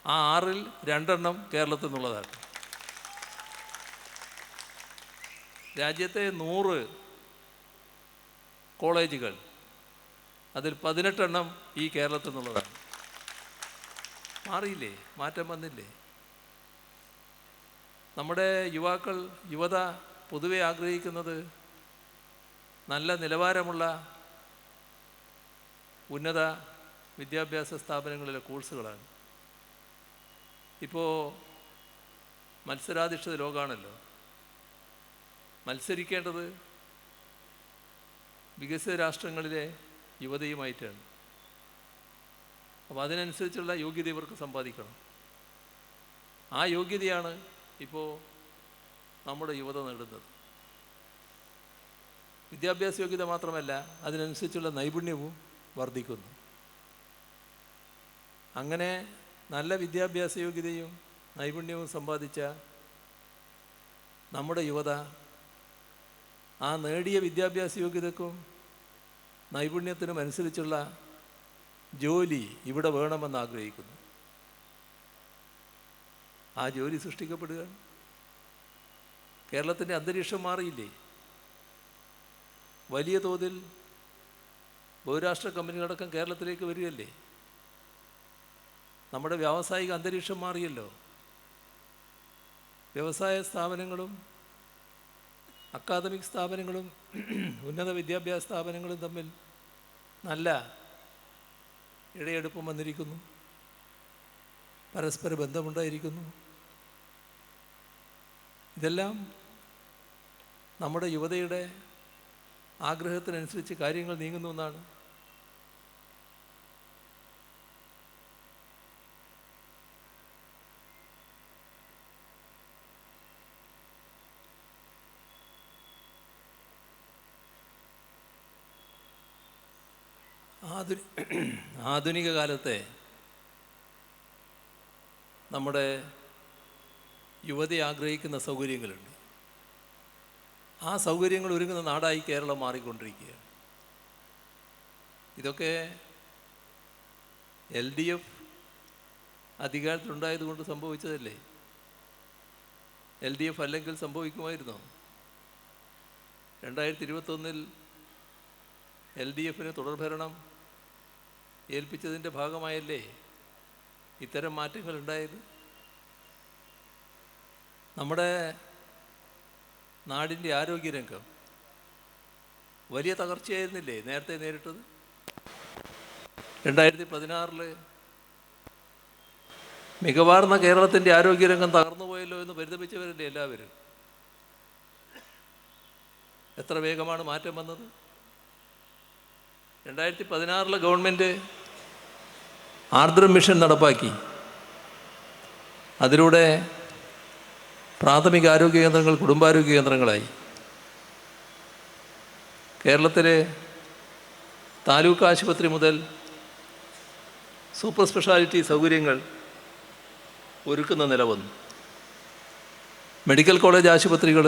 ആ 6-ൽ 2 കേരളത്തിൽ നിന്നുള്ളതാണ്. രാജ്യത്തെ 100 കോളേജുകൾ, അതിൽ 18 ഈ കേരളത്തിൽ നിന്നുള്ളതാണ്. മാറിയില്ലേ? മാറ്റം വന്നില്ലേ? നമ്മുടെ യുവത പൊതുവെ ആഗ്രഹിക്കുന്നത് നല്ല നിലവാരമുള്ള ഉന്നത വിദ്യാഭ്യാസ സ്ഥാപനങ്ങളിലെ കോഴ്സുകളാണ്. ഇപ്പോൾ മത്സരാധിഷ്ഠിത ലോകമാണല്ലോ. മത്സരിക്കേണ്ടത് വികസിത രാഷ്ട്രങ്ങളിലെ യുവതയുമായിട്ടാണ്. അപ്പോൾ അതിനനുസരിച്ചുള്ള യോഗ്യത ഇവർക്ക് സമ്പാദിക്കണം. ആ യോഗ്യതയാണ് ഇപ്പോൾ നമ്മുടെ യുവത നേടുന്നത്. വിദ്യാഭ്യാസ യോഗ്യത മാത്രമല്ല, അതിനനുസരിച്ചുള്ള നൈപുണ്യവും വർദ്ധിക്കുന്നു. അങ്ങനെ നല്ല വിദ്യാഭ്യാസ യോഗ്യതയും നൈപുണ്യവും സമ്പാദിച്ച നമ്മുടെ യുവത ആ നേടിയ വിദ്യാഭ്യാസ യോഗ്യതക്കും നൈപുണ്യത്തിനും അനുസരിച്ചുള്ള ജോലി ഇവിടെ വേണമെന്ന് ആഗ്രഹിക്കുന്നു. ആ ജോലി സൃഷ്ടിക്കപ്പെടുകയാണ്. കേരളത്തിൻ്റെ അന്തരീക്ഷം മാറിയില്ലേ? വലിയ തോതിൽ ബഹുരാഷ്ട്ര കമ്പനികളടക്കം കേരളത്തിലേക്ക് വരികയല്ലേ? നമ്മുടെ വ്യാവസായിക അന്തരീക്ഷം മാറിയല്ലോ. വ്യവസായ സ്ഥാപനങ്ങളും അക്കാദമിക് സ്ഥാപനങ്ങളും ഉന്നത വിദ്യാഭ്യാസ സ്ഥാപനങ്ങളും തമ്മിൽ നല്ല ഇഴയെടുപ്പം വന്നിരിക്കുന്നു, പരസ്പര ബന്ധമുണ്ടായിരിക്കുന്നു. ഇതെല്ലാം നമ്മുടെ യുവതയുടെ ആഗ്രഹത്തിനനുസരിച്ച് കാര്യങ്ങൾ നീങ്ങുന്നു എന്നാണ്. ആധുനിക കാലത്തെ നമ്മുടെ യുവതി ആഗ്രഹിക്കുന്ന സൗകര്യങ്ങളുണ്ട്. ആ സൗകര്യങ്ങൾ ഒരുങ്ങുന്ന നാടായി കേരളം മാറിക്കൊണ്ടിരിക്കുകയാണ്. ഇതൊക്കെ LDF അധികാരത്തിലുണ്ടായതുകൊണ്ട് സംഭവിച്ചതല്ലേ? LDF അല്ലെങ്കിൽ സംഭവിക്കുമായിരുന്നോ? 2021 LDFന് തുടർഭരണം ഏൽപ്പിച്ചതിൻ്റെ ഭാഗമായല്ലേ ഇത്തരം മാറ്റങ്ങൾ ഉണ്ടായത്? നമ്മുടെ നാടിൻ്റെ ആരോഗ്യരംഗം വലിയ തകർച്ചയായിരുന്നില്ലേ നേരത്തെ നേരിട്ടത്? 2016 മികവാർന്ന കേരളത്തിൻ്റെ ആരോഗ്യരംഗം തകർന്നു പോയല്ലോ എന്ന് പരിതപിച്ചവരല്ലേ എല്ലാവരും? എത്ര വേഗമാണ് മാറ്റം വന്നത്! 2016 ഗവൺമെൻറ് ആർദ്രം മിഷൻ നടപ്പാക്കി. അതിലൂടെ പ്രാഥമിക ആരോഗ്യ കേന്ദ്രങ്ങൾ കുടുംബാരോഗ്യ കേന്ദ്രങ്ങളായി. കേരളത്തിലെ താലൂക്ക് ആശുപത്രി മുതൽ സൂപ്പർ സ്പെഷ്യാലിറ്റി സൗകര്യങ്ങൾ ഒരുക്കുന്ന നില വന്നു. മെഡിക്കൽ കോളേജ് ആശുപത്രികൾ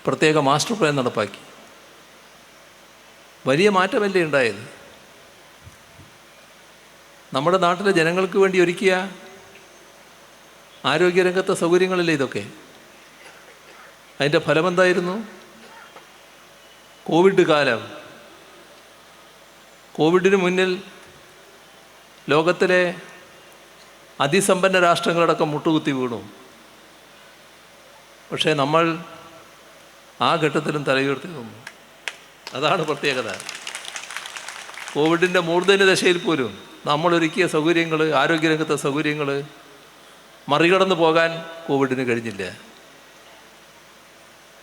പ്രത്യേക മാസ്റ്റർ പ്ലാൻ നടപ്പാക്കി. വലിയ മാറ്റമല്ലേ ഉണ്ടായത്? നമ്മുടെ നാട്ടിലെ ജനങ്ങൾക്ക് വേണ്ടി ഒരുക്കിയ ആരോഗ്യരംഗത്തെ സൗകര്യങ്ങളല്ലേ ഇതൊക്കെ? അതിൻ്റെ ഫലമെന്തായിരുന്നു? കോവിഡ് കാലം. കോവിഡിന് മുന്നിൽ ലോകത്തിലെ അതിസമ്പന്ന രാഷ്ട്രങ്ങളടക്കം മുട്ടുകുത്തി വീണു. പക്ഷേ നമ്മൾ ആ ഘട്ടത്തിലും തലയുയർത്തി നിന്നു. അതാണ് പ്രത്യേകത. കോവിഡിൻ്റെ മൂർധന്യ ദശയിൽ പോലും നമ്മളൊരുക്കിയ സൗകര്യങ്ങൾ, ആരോഗ്യരംഗത്തെ സൗകര്യങ്ങൾ മറികടന്നു പോകാൻ കോവിഡിന് കഴിഞ്ഞില്ല.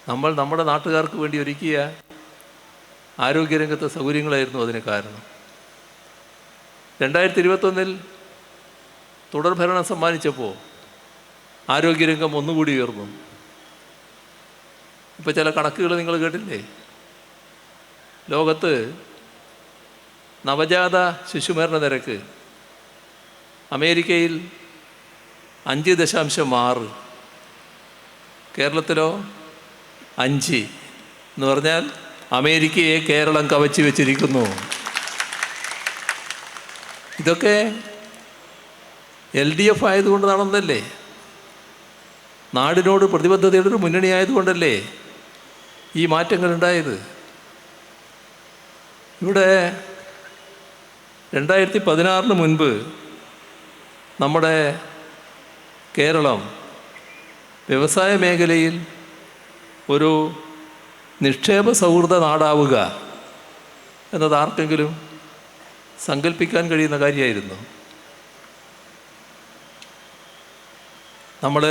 നമ്മൾ നമ്മുടെ നാട്ടുകാർക്ക് വേണ്ടി ഒരുക്കിയ ആരോഗ്യരംഗത്തെ സൗകര്യങ്ങളായിരുന്നു അതിന് കാരണം. 2021 തുടർഭരണം സമ്മാനിച്ചപ്പോൾ ആരോഗ്യരംഗം ഒന്നുകൂടി ഉയർന്നു. ഇപ്പോൾ ചില കണക്കുകൾ നിങ്ങൾ കേട്ടില്ലേ? ലോകത്ത് നവജാത ശിശുമരണ നിരക്ക് അമേരിക്കയിൽ 5.6, കേരളത്തിലോ 5 എന്ന് പറഞ്ഞാൽ അമേരിക്കയെ കേരളം കവച്ചു വെച്ചിരിക്കുന്നു. ഇതൊക്കെ LDF ആയതുകൊണ്ട് നടന്നതല്ലേ? നാടിനോട് പ്രതിബദ്ധതയുടെ ഒരു മുന്നണി ആയതുകൊണ്ടല്ലേ ഈ മാറ്റങ്ങൾ ഉണ്ടായത്? ഇവിടെ 2016 മുൻപ് നമ്മുടെ കേരളം വ്യവസായ മേഖലയിൽ ഒരു നിക്ഷേപ സൗഹൃദ നാടാവുക എന്നത് ആർക്കെങ്കിലും സങ്കല്പിക്കാൻ കഴിയുന്ന കാര്യമായിരുന്നു? നമ്മൾ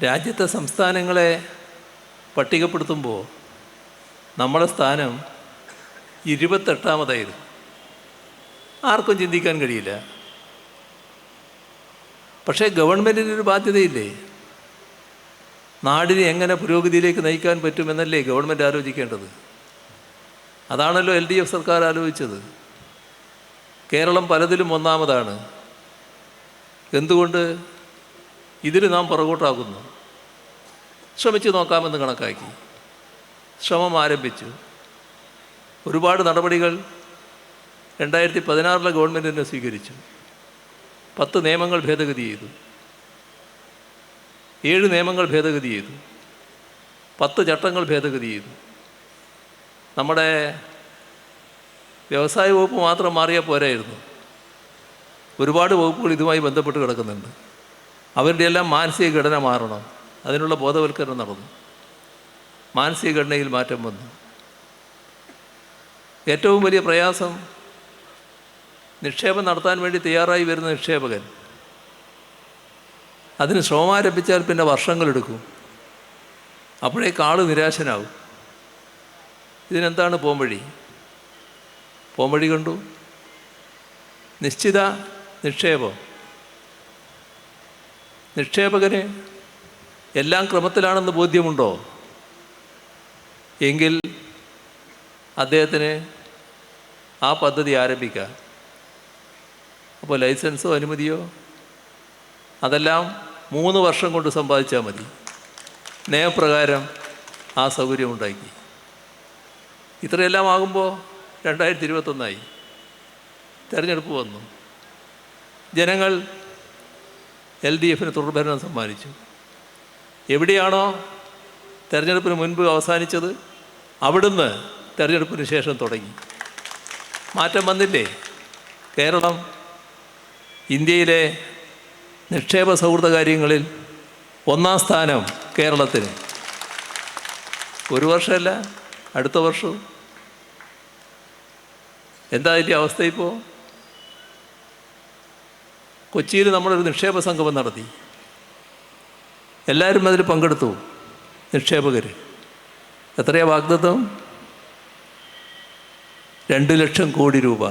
രാജ്യത്തെ സംസ്ഥാനങ്ങളെ പട്ടികപ്പെടുത്തുമ്പോൾ നമ്മുടെ സ്ഥാനം 28ാമതായിരുന്നു. ആർക്കും ചിന്തിക്കാൻ കഴിയില്ല. പക്ഷേ ഗവൺമെൻറ്റിനൊരു ബാധ്യതയില്ലേ? നാടിനെ എങ്ങനെ പുരോഗതിയിലേക്ക് നയിക്കാൻ പറ്റുമെന്നല്ലേ ഗവൺമെൻറ് ആലോചിക്കേണ്ടത്? അതാണല്ലോ LDF സർക്കാർ ആലോചിച്ചത്. കേരളം പലതിലും ഒന്നാമതാണ്. എന്തുകൊണ്ട് ഇതിൽ നാം പുറകോട്ടാകുന്നു? ശ്രമിച്ചു നോക്കാമെന്ന് കണക്കാക്കി ശ്രമം ആരംഭിച്ചു. ഒരുപാട് നടപടികൾ 2016 ഗവൺമെൻറ് തന്നെ സ്വീകരിച്ചു. 10 നിയമങ്ങൾ ഭേദഗതി ചെയ്തു. 7 നിയമങ്ങൾ ഭേദഗതി ചെയ്തു, 10 ചട്ടങ്ങൾ ഭേദഗതി ചെയ്തു. നമ്മുടെ വ്യവസായ വകുപ്പ് മാത്രം മാറിയാൽ പോരായിരുന്നു. ഒരുപാട് വകുപ്പുകൾ ഇതുമായി ബന്ധപ്പെട്ട് കിടക്കുന്നുണ്ട്. അവരുടെ എല്ലാം മാനസിക ഘടന മാറണം. അതിനുള്ള ബോധവൽക്കരണം നടന്നു. മാനസിക ഘടനയിൽ മാറ്റം വന്നു. ഏറ്റവും വലിയ പ്രയാസം നിക്ഷേപം നടത്താൻ വേണ്ടി തയ്യാറായി വരുന്ന നിക്ഷേപകൻ അതിന് ശ്രമം ആരംഭിച്ചാൽ പിന്നെ വർഷങ്ങളെടുക്കും. അപ്പോഴേക്ക് ആൾ നിരാശനാവും. ഇതിനെന്താണ് പോംവഴി? പോംവഴി കണ്ടു. നിശ്ചിത നിക്ഷേപം. നിക്ഷേപകന് എല്ലാം ക്രമത്തിലാണെന്ന് ബോധ്യമുണ്ടോ? എങ്കിൽ അദ്ദേഹത്തിന് ആ പദ്ധതി ആരംഭിക്കാം. അപ്പോൾ ലൈസൻസോ അനുമതിയോ അതെല്ലാം 3 വർഷം കൊണ്ട് സമ്പാദിച്ചാൽ മതി. നിയമപ്രകാരം ആ സൗകര്യം ഉണ്ടാക്കി. ഇത്രയെല്ലാം ആകുമ്പോൾ 2021 തെരഞ്ഞെടുപ്പ് വന്നു. ജനങ്ങൾ LDFന് തുടർഭരണം സമ്മാനിച്ചു. എവിടെയാണോ തെരഞ്ഞെടുപ്പിന് മുൻപ് അവസാനിച്ചത് അവിടുന്ന് തെരഞ്ഞെടുപ്പിന് ശേഷം തുടങ്ങി. മാറ്റം വന്നില്ലേ? കേരളം ഇന്ത്യയിലെ നിക്ഷേപ സൗഹൃദ കാര്യങ്ങളിൽ 1-ാം സ്ഥാനം കേരളത്തിന്. ഒരു വർഷമല്ല, അടുത്ത വർഷവും. എന്താ ഇതിൻ്റെ അവസ്ഥ? ഇപ്പോൾ കൊച്ചിയിൽ നമ്മളൊരു നിക്ഷേപ സംഗമം നടത്തി. എല്ലാവരും അതിൽ പങ്കെടുത്തു. നിക്ഷേപകർ എത്രയാ വാഗ്ദത്തം? 2 ലക്ഷം കോടി രൂപ.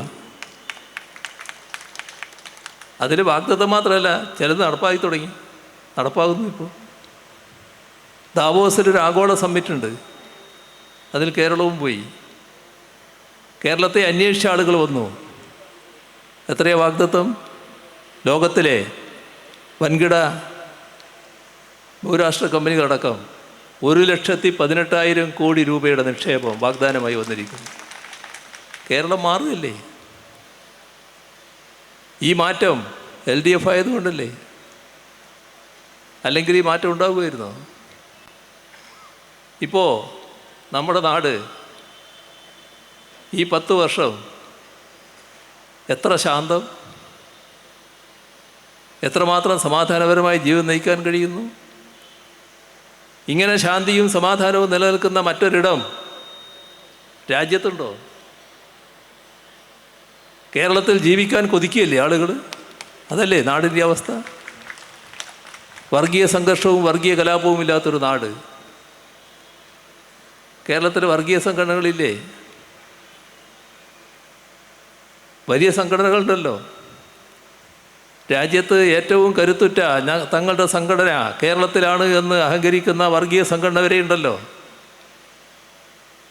അതിൽ വാഗ്ദത്തം മാത്രമല്ല, ചിലത് നടപ്പാക്കി തുടങ്ങി, നടപ്പാകുന്നു. ഇപ്പോൾ ദാവോസിലൊരു ആഗോള സമ്മിറ്റുണ്ട്. അതിൽ കേരളവും പോയി. കേരളത്തെ അന്വേഷിച്ച ആളുകൾ വന്നു. എത്രയാ വാഗ്ദത്തം? ലോകത്തിലെ വൻകിട ബഹുരാഷ്ട്ര കമ്പനികളടക്കം 1,18,000 കോടി രൂപയുടെ നിക്ഷേപം വാഗ്ദാനമായി വന്നിരിക്കുന്നു. കേരളം മാറുകയല്ലേ? ഈ മാറ്റം LDF ആയതുകൊണ്ടല്ലേ? അല്ലെങ്കിൽ ഈ മാറ്റം ഉണ്ടാകുമായിരുന്നോ? ഇപ്പോൾ നമ്മുടെ നാട് ഈ 10 വർഷം എത്ര ശാന്തം, എത്രമാത്രം സമാധാനപരമായി ജീവിതം നയിക്കാൻ കഴിയുന്നു. ഇങ്ങനെ ശാന്തിയും സമാധാനവും നിലനിൽക്കുന്ന മറ്റൊരിടം രാജ്യത്തുണ്ടോ? കേരളത്തിൽ ജീവിക്കാൻ കൊതിക്കുകയല്ലേ ആളുകൾ? അതല്ലേ നാടിൻ്റെ അവസ്ഥ? വർഗീയ സംഘർഷവും വർഗീയ കലാപവും ഇല്ലാത്തൊരു നാട്. കേരളത്തിൽ വർഗീയ സംഘടനകളില്ലേ? വലിയ സംഘടനകളുണ്ടല്ലോ. രാജ്യത്ത് ഏറ്റവും കരുത്തുറ്റ തങ്ങളുടെ സംഘടന കേരളത്തിലാണ് എന്ന് അഹങ്കരിക്കുന്ന വർഗീയ സംഘടന വരെ ഉണ്ടല്ലോ.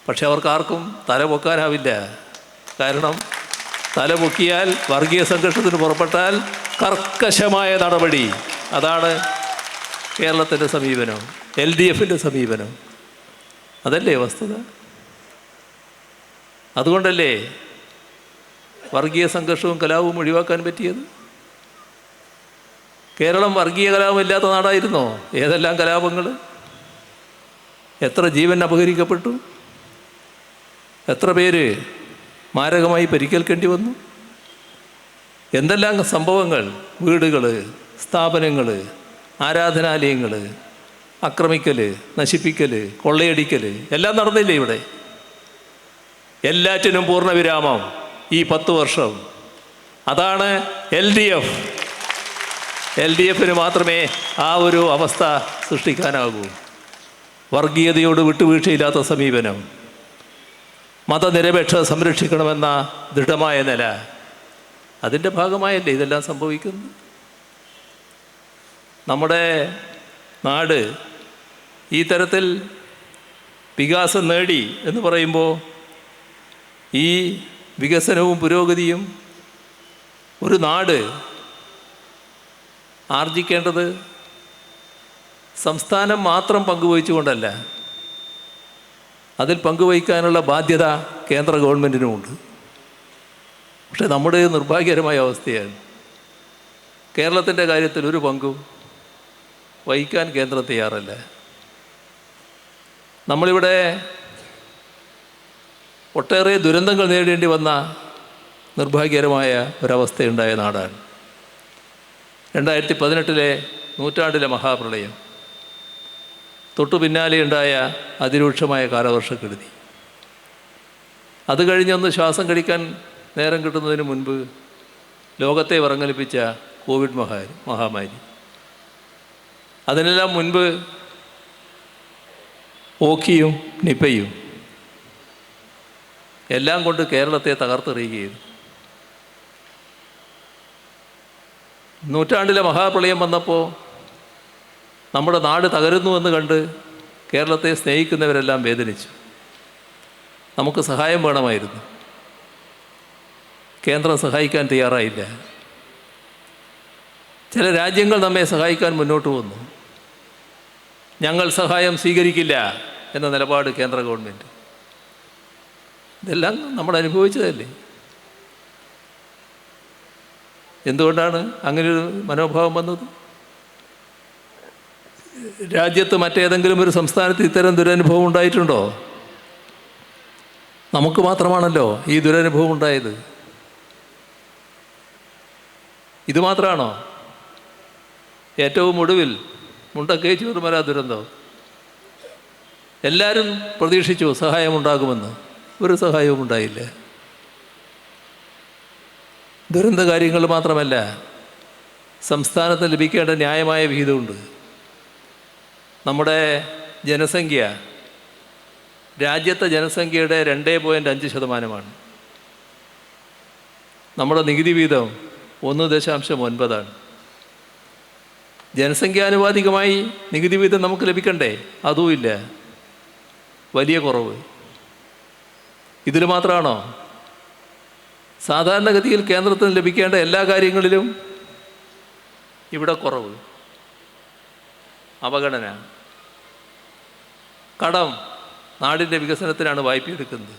പക്ഷെ അവർക്കാർക്കും തല പൊക്കാനാവില്ല. കാരണം തല പൊക്കിയാൽ, വർഗീയ സംഘർഷത്തിന് പുറപ്പെട്ടാൽ കർക്കശമായ നടപടി. അതാണ് കേരളത്തിൻ്റെ സമീപനം, LDFൻ്റെ സമീപനം. അതല്ലേ വസ്തുത? അതുകൊണ്ടല്ലേ വർഗീയ സംഘർഷവും കലാപവും ഒഴിവാക്കാൻ പറ്റിയത്? കേരളം വർഗീയ കലാപമില്ലാത്ത നാടായിരുന്നോ? ഏതെല്ലാം കലാപങ്ങൾ, എത്ര ജീവൻ അപഹരിക്കപ്പെട്ടു, എത്ര പേര് മാരകമായി പരിക്കേൽക്കേണ്ടി വന്നു, എന്തെല്ലാം സംഭവങ്ങൾ. വീടുകൾ, സ്ഥാപനങ്ങൾ, ആരാധനാലയങ്ങൾ ആക്രമിക്കൽ, നശിപ്പിക്കൽ, കൊള്ളയടിക്കൽ എല്ലാം നടന്നില്ലേ ഇവിടെ? എല്ലാറ്റിനും പൂർണ്ണവിരാമം ഈ 10 വർഷം. അതാണ് LDF. LDFന് മാത്രമേ ആ ഒരു അവസ്ഥ സൃഷ്ടിക്കാനാകൂ. വർഗീയതയോട് വിട്ടുവീഴ്ചയില്ലാത്ത സമീപനം, മതനിരപേക്ഷത സംരക്ഷിക്കണമെന്ന ദൃഢമായ നില. അതിൻ്റെ ഭാഗമായല്ലേ ഇതെല്ലാം സംഭവിക്കുന്നു. നമ്മുടെ നാട് ഈ തരത്തിൽ വികാസം നേടി എന്ന് പറയുമ്പോൾ ഈ വികസനവും പുരോഗതിയും ഒരു നാട് ആർജിക്കേണ്ടത് സംസ്ഥാനം മാത്രം പങ്കുവഹിച്ചുകൊണ്ടല്ല, അതിൽ പങ്കുവഹിക്കാനുള്ള ബാധ്യത കേന്ദ്ര ഗവൺമെൻറ്റിനുമുണ്ട്. പക്ഷെ നമ്മുടെ നിർഭാഗ്യകരമായ അവസ്ഥയാണ്. കേരളത്തിൻ്റെ കാര്യത്തിൽ ഒരു പങ്കും വഹിക്കാൻ കേന്ദ്രം തയ്യാറല്ല. നമ്മളിവിടെ ഒട്ടേറെ ദുരന്തങ്ങൾ നേരിടേണ്ടി വന്ന നിർഭാഗ്യകരമായ ഒരവസ്ഥയുണ്ടായ നാടാണ്. 2018 നൂറ്റാണ്ടിലെ മഹാപ്രളയം, തൊട്ടു പിന്നാലെ ഉണ്ടായ അതിരൂക്ഷമായ കാലവർഷക്കെടുതി, അത് കഴിഞ്ഞൊന്ന് ശ്വാസം കഴിക്കാൻ നേരം കിട്ടുന്നതിന് മുൻപ് ലോകത്തെ വിറങ്ങലിപ്പിച്ച കോവിഡ് മഹാമാരി, അതിനെല്ലാം മുൻപ് ഓഖിയും നിപ്പയും എല്ലാം കൊണ്ട് കേരളത്തെ തകർത്തെറിയുകയും, നൂറ്റാണ്ടിലെ മഹാപ്രളയം വന്നപ്പോൾ നമ്മുടെ നാട് തകരുന്നുവെന്ന് കണ്ട് കേരളത്തെ സ്നേഹിക്കുന്നവരെല്ലാം വേദനിച്ചു. നമുക്ക് സഹായം വേണമായിരുന്നു. കേന്ദ്രം സഹായിക്കാൻ തയ്യാറായില്ല. ചില രാജ്യങ്ങൾ നമ്മെ സഹായിക്കാൻ മുന്നോട്ട് വന്നു. ഞങ്ങൾ സഹായം സ്വീകരിക്കില്ല എന്ന നിലപാട് കേന്ദ്ര ഗവൺമെൻറ്. ഇതെല്ലാം നമ്മൾ അനുഭവിച്ചതല്ലേ. എന്തുകൊണ്ടാണ് അങ്ങനെയൊരു മനോഭാവം വന്നത്? രാജ്യത്ത് മറ്റേതെങ്കിലും ഒരു സംസ്ഥാനത്ത് ഇത്തരം ദുരനുഭവം ഉണ്ടായിട്ടുണ്ടോ? നമുക്ക് മാത്രമാണല്ലോ ഈ ദുരനുഭവം ഉണ്ടായത്. ഇത് മാത്രമാണോ? ഏറ്റവും ഒടുവിൽ മുണ്ടക്കൈ ചൂരൽമല ദുരന്തം, എല്ലാവരും പ്രതീക്ഷിച്ചു സഹായമുണ്ടാകുമെന്ന്. ഒരു സഹായവും ഉണ്ടായില്ല. ദുരന്ത കാര്യങ്ങൾ മാത്രമല്ല, സംസ്ഥാനത്ത് ലഭിക്കേണ്ട ന്യായമായ വിഹിതമുണ്ട്. നമ്മുടെ ജനസംഖ്യ രാജ്യത്തെ ജനസംഖ്യയുടെ 2.5%. നമ്മുടെ നികുതി വീതം 1.9. ജനസംഖ്യാനുപാതികമായി നികുതി വീതം നമുക്ക് ലഭിക്കണ്ടേ? അതുമില്ല. വലിയ കുറവ്. ഇതിൽ മാത്രമാണോ? സാധാരണഗതിയിൽ കേന്ദ്രത്തിന് ലഭിക്കേണ്ട എല്ലാ കാര്യങ്ങളിലും ഇവിടെ കുറവ്, അവഗണന. കടം, നാടിൻ്റെ വികസനത്തിനാണ് വായ്പയെടുക്കുന്നത്.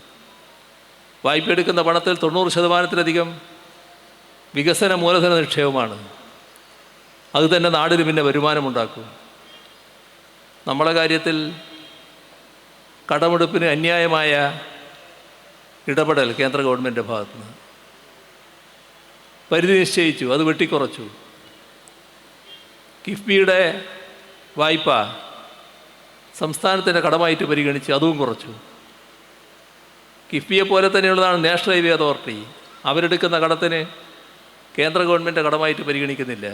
വായ്പയെടുക്കുന്ന പണത്തിൽ 90%-ലധികം വികസന മൂലധന നിക്ഷേപമാണ്. അത് തന്നെ നാടിന് പിന്നെ വരുമാനമുണ്ടാക്കും. നമ്മളെ കാര്യത്തിൽ കടമെടുപ്പിന് അന്യായമായ ഇടപെടൽ കേന്ദ്ര ഗവൺമെൻറ്റിൻ്റെ ഭാഗത്തുനിന്ന്. പരിധി നിശ്ചയിച്ചു, അത് വെട്ടിക്കുറച്ചു. കിഫ്ബിയുടെ വായ്പ സംസ്ഥാനത്തിൻ്റെ കടമായിട്ട് പരിഗണിച്ച് അതും കുറച്ചു. കിഫ്ബിയെ പോലെ തന്നെയുള്ളതാണ് നാഷണൽ ഹൈവേ അതോറിറ്റി. അവരെടുക്കുന്ന കടത്തിന് കേന്ദ്ര ഗവൺമെൻറ് കടമായിട്ട് പരിഗണിക്കുന്നില്ല.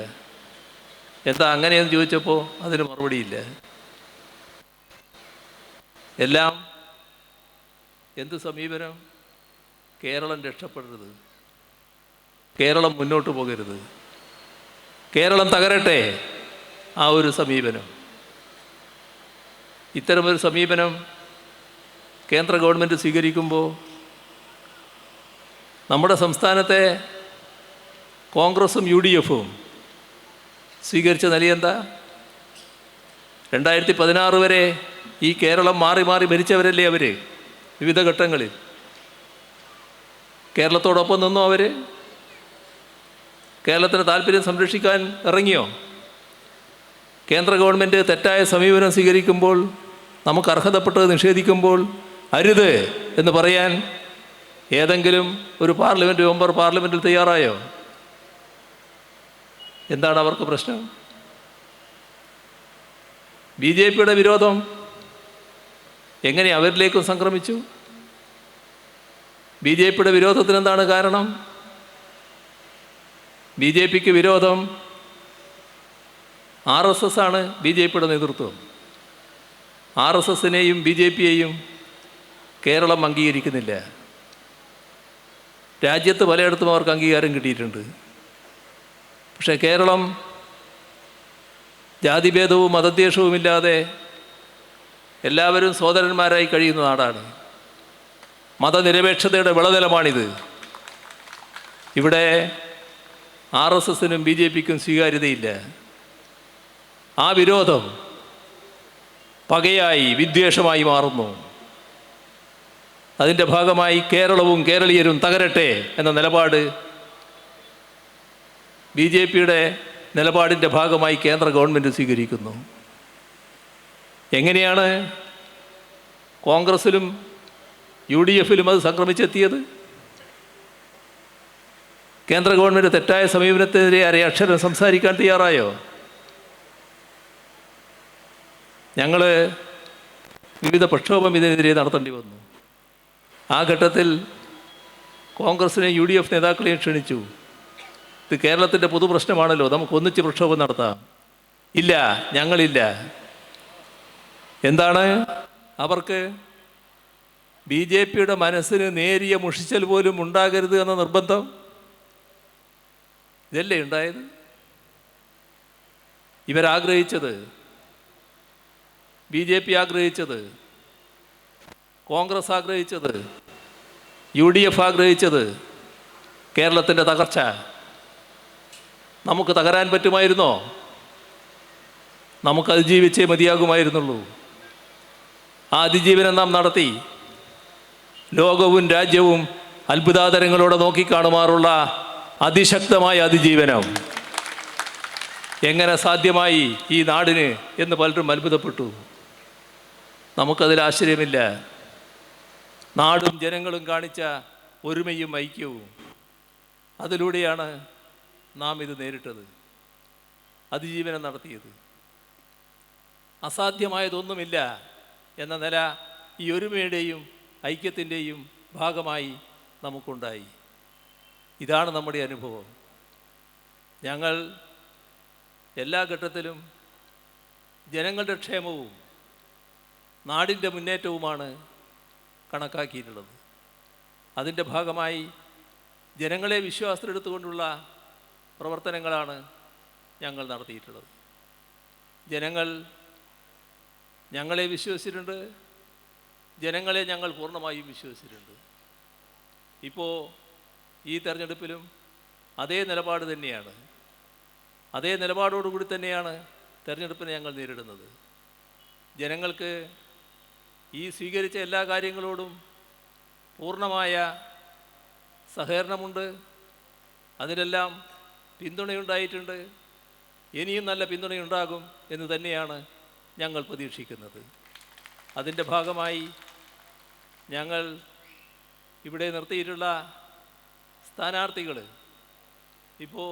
എന്താ അങ്ങനെയെന്ന് ചോദിച്ചപ്പോൾ അതിന് മറുപടിയില്ല. എല്ലാം എന്ത് സമീപനം? കേരളം രക്ഷപ്പെടരുത്, കേരളം മുന്നോട്ട് പോകരുത്, കേരളം തകരട്ടെ, ആ ഒരു സമീപനം. ഇത്തരമൊരു സമീപനം കേന്ദ്ര ഗവൺമെൻറ് സ്വീകരിക്കുമ്പോൾ നമ്മുടെ സംസ്ഥാനത്തെ കോൺഗ്രസും UDF-ഉം സ്വീകരിച്ച നിലയെന്താ? 2016 വരെ ഈ കേരളം മാറി മാറി ഭരിച്ചവരല്ലേ അവർ? വിവിധ ഘട്ടങ്ങളിൽ കേരളത്തോടൊപ്പം നിന്നോ? അവർ കേരളത്തിന് താല്പര്യം സംരക്ഷിക്കാൻ ഇറങ്ങിയോ? കേന്ദ്ര ഗവൺമെൻറ് തെറ്റായ സമീപനം സ്വീകരിക്കുമ്പോൾ, നമുക്ക് അർഹതപ്പെട്ടത് നിഷേധിക്കുമ്പോൾ അരുത് എന്ന് പറയാൻ ഏതെങ്കിലും ഒരു പാർലമെൻറ്റ് മെമ്പർ പാർലമെൻറ്റിൽ തയ്യാറായോ? എന്താണ് അവർക്ക് പ്രശ്നം? BJP-യുടെ വിരോധം എങ്ങനെ അവരിലേക്കും സംക്രമിച്ചു? BJP-യുടെ വിരോധത്തിന് എന്താണ് കാരണം? BJP-ക്ക് വിരോധം RSS ആണ്. BJP-യുടെ നേതൃത്വം. RSS-നെയും BJP-യെയും കേരളം അംഗീകരിക്കുന്നില്ല. രാജ്യത്ത് പലയിടത്തും അവർക്ക് അംഗീകാരം കിട്ടിയിട്ടുണ്ട്. പക്ഷേ കേരളം ജാതിഭേദവും മതദ്വേഷവുമില്ലാതെ എല്ലാവരും സഹോദരന്മാരായി കഴിയുന്ന നാടാണ്. മതനിരപേക്ഷതയുടെ വിളനിലമാണിത്. ഇവിടെ RSS-നും BJP-ക്കും സ്വീകാര്യതയില്ല. ആ വിരോധം പകയായി, വിദ്വേഷമായി മാറുന്നു. അതിൻ്റെ ഭാഗമായി കേരളവും കേരളീയരും തകരട്ടെ എന്ന നിലപാട് BJP-യുടെ നിലപാടിൻ്റെ ഭാഗമായി കേന്ദ്ര ഗവൺമെൻറ് സ്വീകരിക്കുന്നു. എങ്ങനെയാണ് കോൺഗ്രസിലും UDF-ലും അത് സംക്രമിച്ചെത്തിയത്? കേന്ദ്ര ഗവൺമെൻറ് തെറ്റായ സമീപനത്തിനെതിരെ അക്ഷരം സംസാരിക്കാൻ തയ്യാറായോ? ഞങ്ങൾ വിവിധ പ്രക്ഷോഭം ഇതിനെതിരെ നടത്തേണ്ടി വന്നു. ആ ഘട്ടത്തിൽ കോൺഗ്രസിനെ UDF നേതാക്കളെയും ക്ഷണിച്ചു. ഇത് കേരളത്തിൻ്റെ പൊതുപ്രശ്നമാണല്ലോ, നമുക്ക് ഒന്നിച്ച് പ്രക്ഷോഭം നടത്താം. ഇല്ല, ഞങ്ങളില്ല. എന്താണ് അവർക്ക്? BJP-യുടെ മനസ്സിന് നേരിയ മുഷിച്ചൽ പോലും ഉണ്ടാകരുത് എന്ന നിർബന്ധം. ഇതല്ലേ ഉണ്ടായത്? ഇവരാഗ്രഹിച്ചത്, BJP ആഗ്രഹിച്ചത്, കോൺഗ്രസ് ആഗ്രഹിച്ചത്, UDF ആഗ്രഹിച്ചത് കേരളത്തിൻ്റെ തകർച്ച. നമുക്ക് തകരാൻ പറ്റുമായിരുന്നോ? നമുക്ക് അതിജീവിച്ചേ മതിയാകുമായിരുന്നുള്ളൂ. ആ അതിജീവനം നാം നടത്തി. ലോകവും രാജ്യവും അത്ഭുതാതരങ്ങളോടെ നോക്കിക്കാണുമാറുള്ള അതിശക്തമായ അതിജീവനം എങ്ങനെ സാധ്യമായി ഈ നാടിന് എന്ന് പലരും അത്ഭുതപ്പെട്ടു. നമുക്കതിൽ ആശ്ചര്യമില്ല. നാടും ജനങ്ങളും കാണിച്ച ഒരുമയും ഐക്യവും, അതിലൂടെയാണ് നാം ഇത് നേരിട്ടത്, അതിജീവനം നടത്തിയത്. അസാധ്യമായതൊന്നുമില്ല എന്ന നില ഈ ഒരുമയുടെയും ഐക്യത്തിൻ്റെയും ഭാഗമായി നമുക്കുണ്ടായി. ഇതാണ് നമ്മുടെ അനുഭവം. ഞങ്ങൾ എല്ലാ ഘട്ടത്തിലും ജനങ്ങളുടെ ക്ഷേമവും നാടിൻ്റെ മുന്നേറ്റവുമാണ് കണക്കാക്കിയിട്ടുള്ളത്. അതിൻ്റെ ഭാഗമായി ജനങ്ങളെ വിശ്വാസത്തിലെടുത്തുകൊണ്ടുള്ള പ്രവർത്തനങ്ങളാണ് ഞങ്ങൾ നടത്തിയിട്ടുള്ളത്. ജനങ്ങൾ ഞങ്ങളെ വിശ്വസിച്ചിട്ടുണ്ട്, ജനങ്ങളെ ഞങ്ങൾ പൂർണ്ണമായും വിശ്വസിച്ചിട്ടുണ്ട്. ഇപ്പോൾ ഈ തെരഞ്ഞെടുപ്പിലും അതേ നിലപാട് തന്നെയാണ്, അതേ നിലപാടോടുകൂടി തന്നെയാണ് തെരഞ്ഞെടുപ്പിനെ ഞങ്ങൾ നേരിടുന്നത്. ജനങ്ങൾക്ക് ഈ സ്വീകരിച്ച എല്ലാ കാര്യങ്ങളോടും പൂർണ്ണമായ സഹകരണമുണ്ട്, അതിനെല്ലാം പിന്തുണയുണ്ടായിട്ടുണ്ട്, ഇനിയും നല്ല പിന്തുണയുണ്ടാകും എന്ന് തന്നെയാണ് ഞങ്ങൾ പ്രതീക്ഷിക്കുന്നത്. അതിൻ്റെ ഭാഗമായി ഞങ്ങൾ ഇവിടെ നിർത്തിയിട്ടുള്ള സ്ഥാനാർത്ഥികൾ ഇപ്പോൾ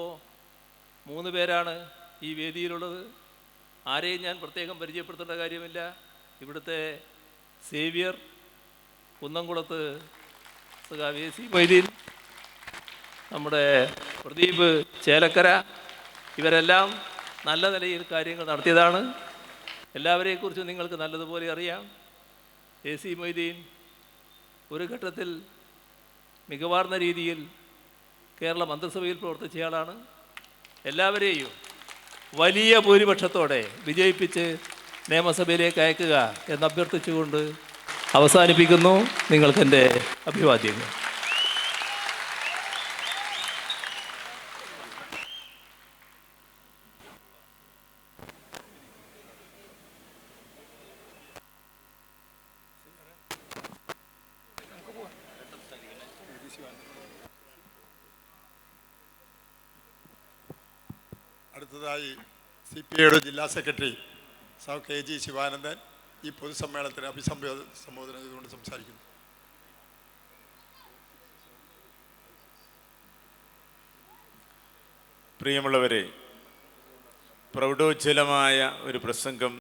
3 പേരാണ് ഈ വേദിയിലുള്ളത്. ആരെയും ഞാൻ പ്രത്യേകം പരിചയപ്പെടുത്തേണ്ട കാര്യമില്ല. ഇവിടുത്തെ സേവ്യർ, കുന്നംകുളത്ത് AC മൊയ്തീൻ, നമ്മുടെ പ്രദീപ് ചേലക്കര, ഇവരെല്ലാം നല്ല നിലയിൽ കാര്യങ്ങൾ നടത്തിയതാണ്. എല്ലാവരെക്കുറിച്ചും നിങ്ങൾക്ക് നല്ലതുപോലെ അറിയാം. AC മൊയ്തീൻ ഒരു ഘട്ടത്തിൽ മികവാർന്ന രീതിയിൽ കേരള മന്ത്രിസഭയിൽ പ്രവർത്തിച്ചയാളാണ്. എല്ലാവരെയും വലിയ ഭൂരിപക്ഷത്തോടെ വിജയിപ്പിച്ച് നിയമസഭയിലേക്ക് അയക്കുക എന്നഭ്യർത്ഥിച്ചുകൊണ്ട് അവസാനിപ്പിക്കുന്നു. നിങ്ങൾക്കെൻ്റെ അഭിവാദ്യങ്ങൾ. അടുത്തതായി CPIയുടെ ജില്ലാ സെക്രട്ടറി സഹ KG ശിവാനന്ദൻ ഈ പൊതുസമ്മേളനത്തിന് അഭിസംബോധന ചെയ്തുകൊണ്ട് സംസാരിക്കുന്നു. പ്രിയമുള്ളവരെ, പ്രൗഢോജ്വലമായ ഒരു പ്രസംഗം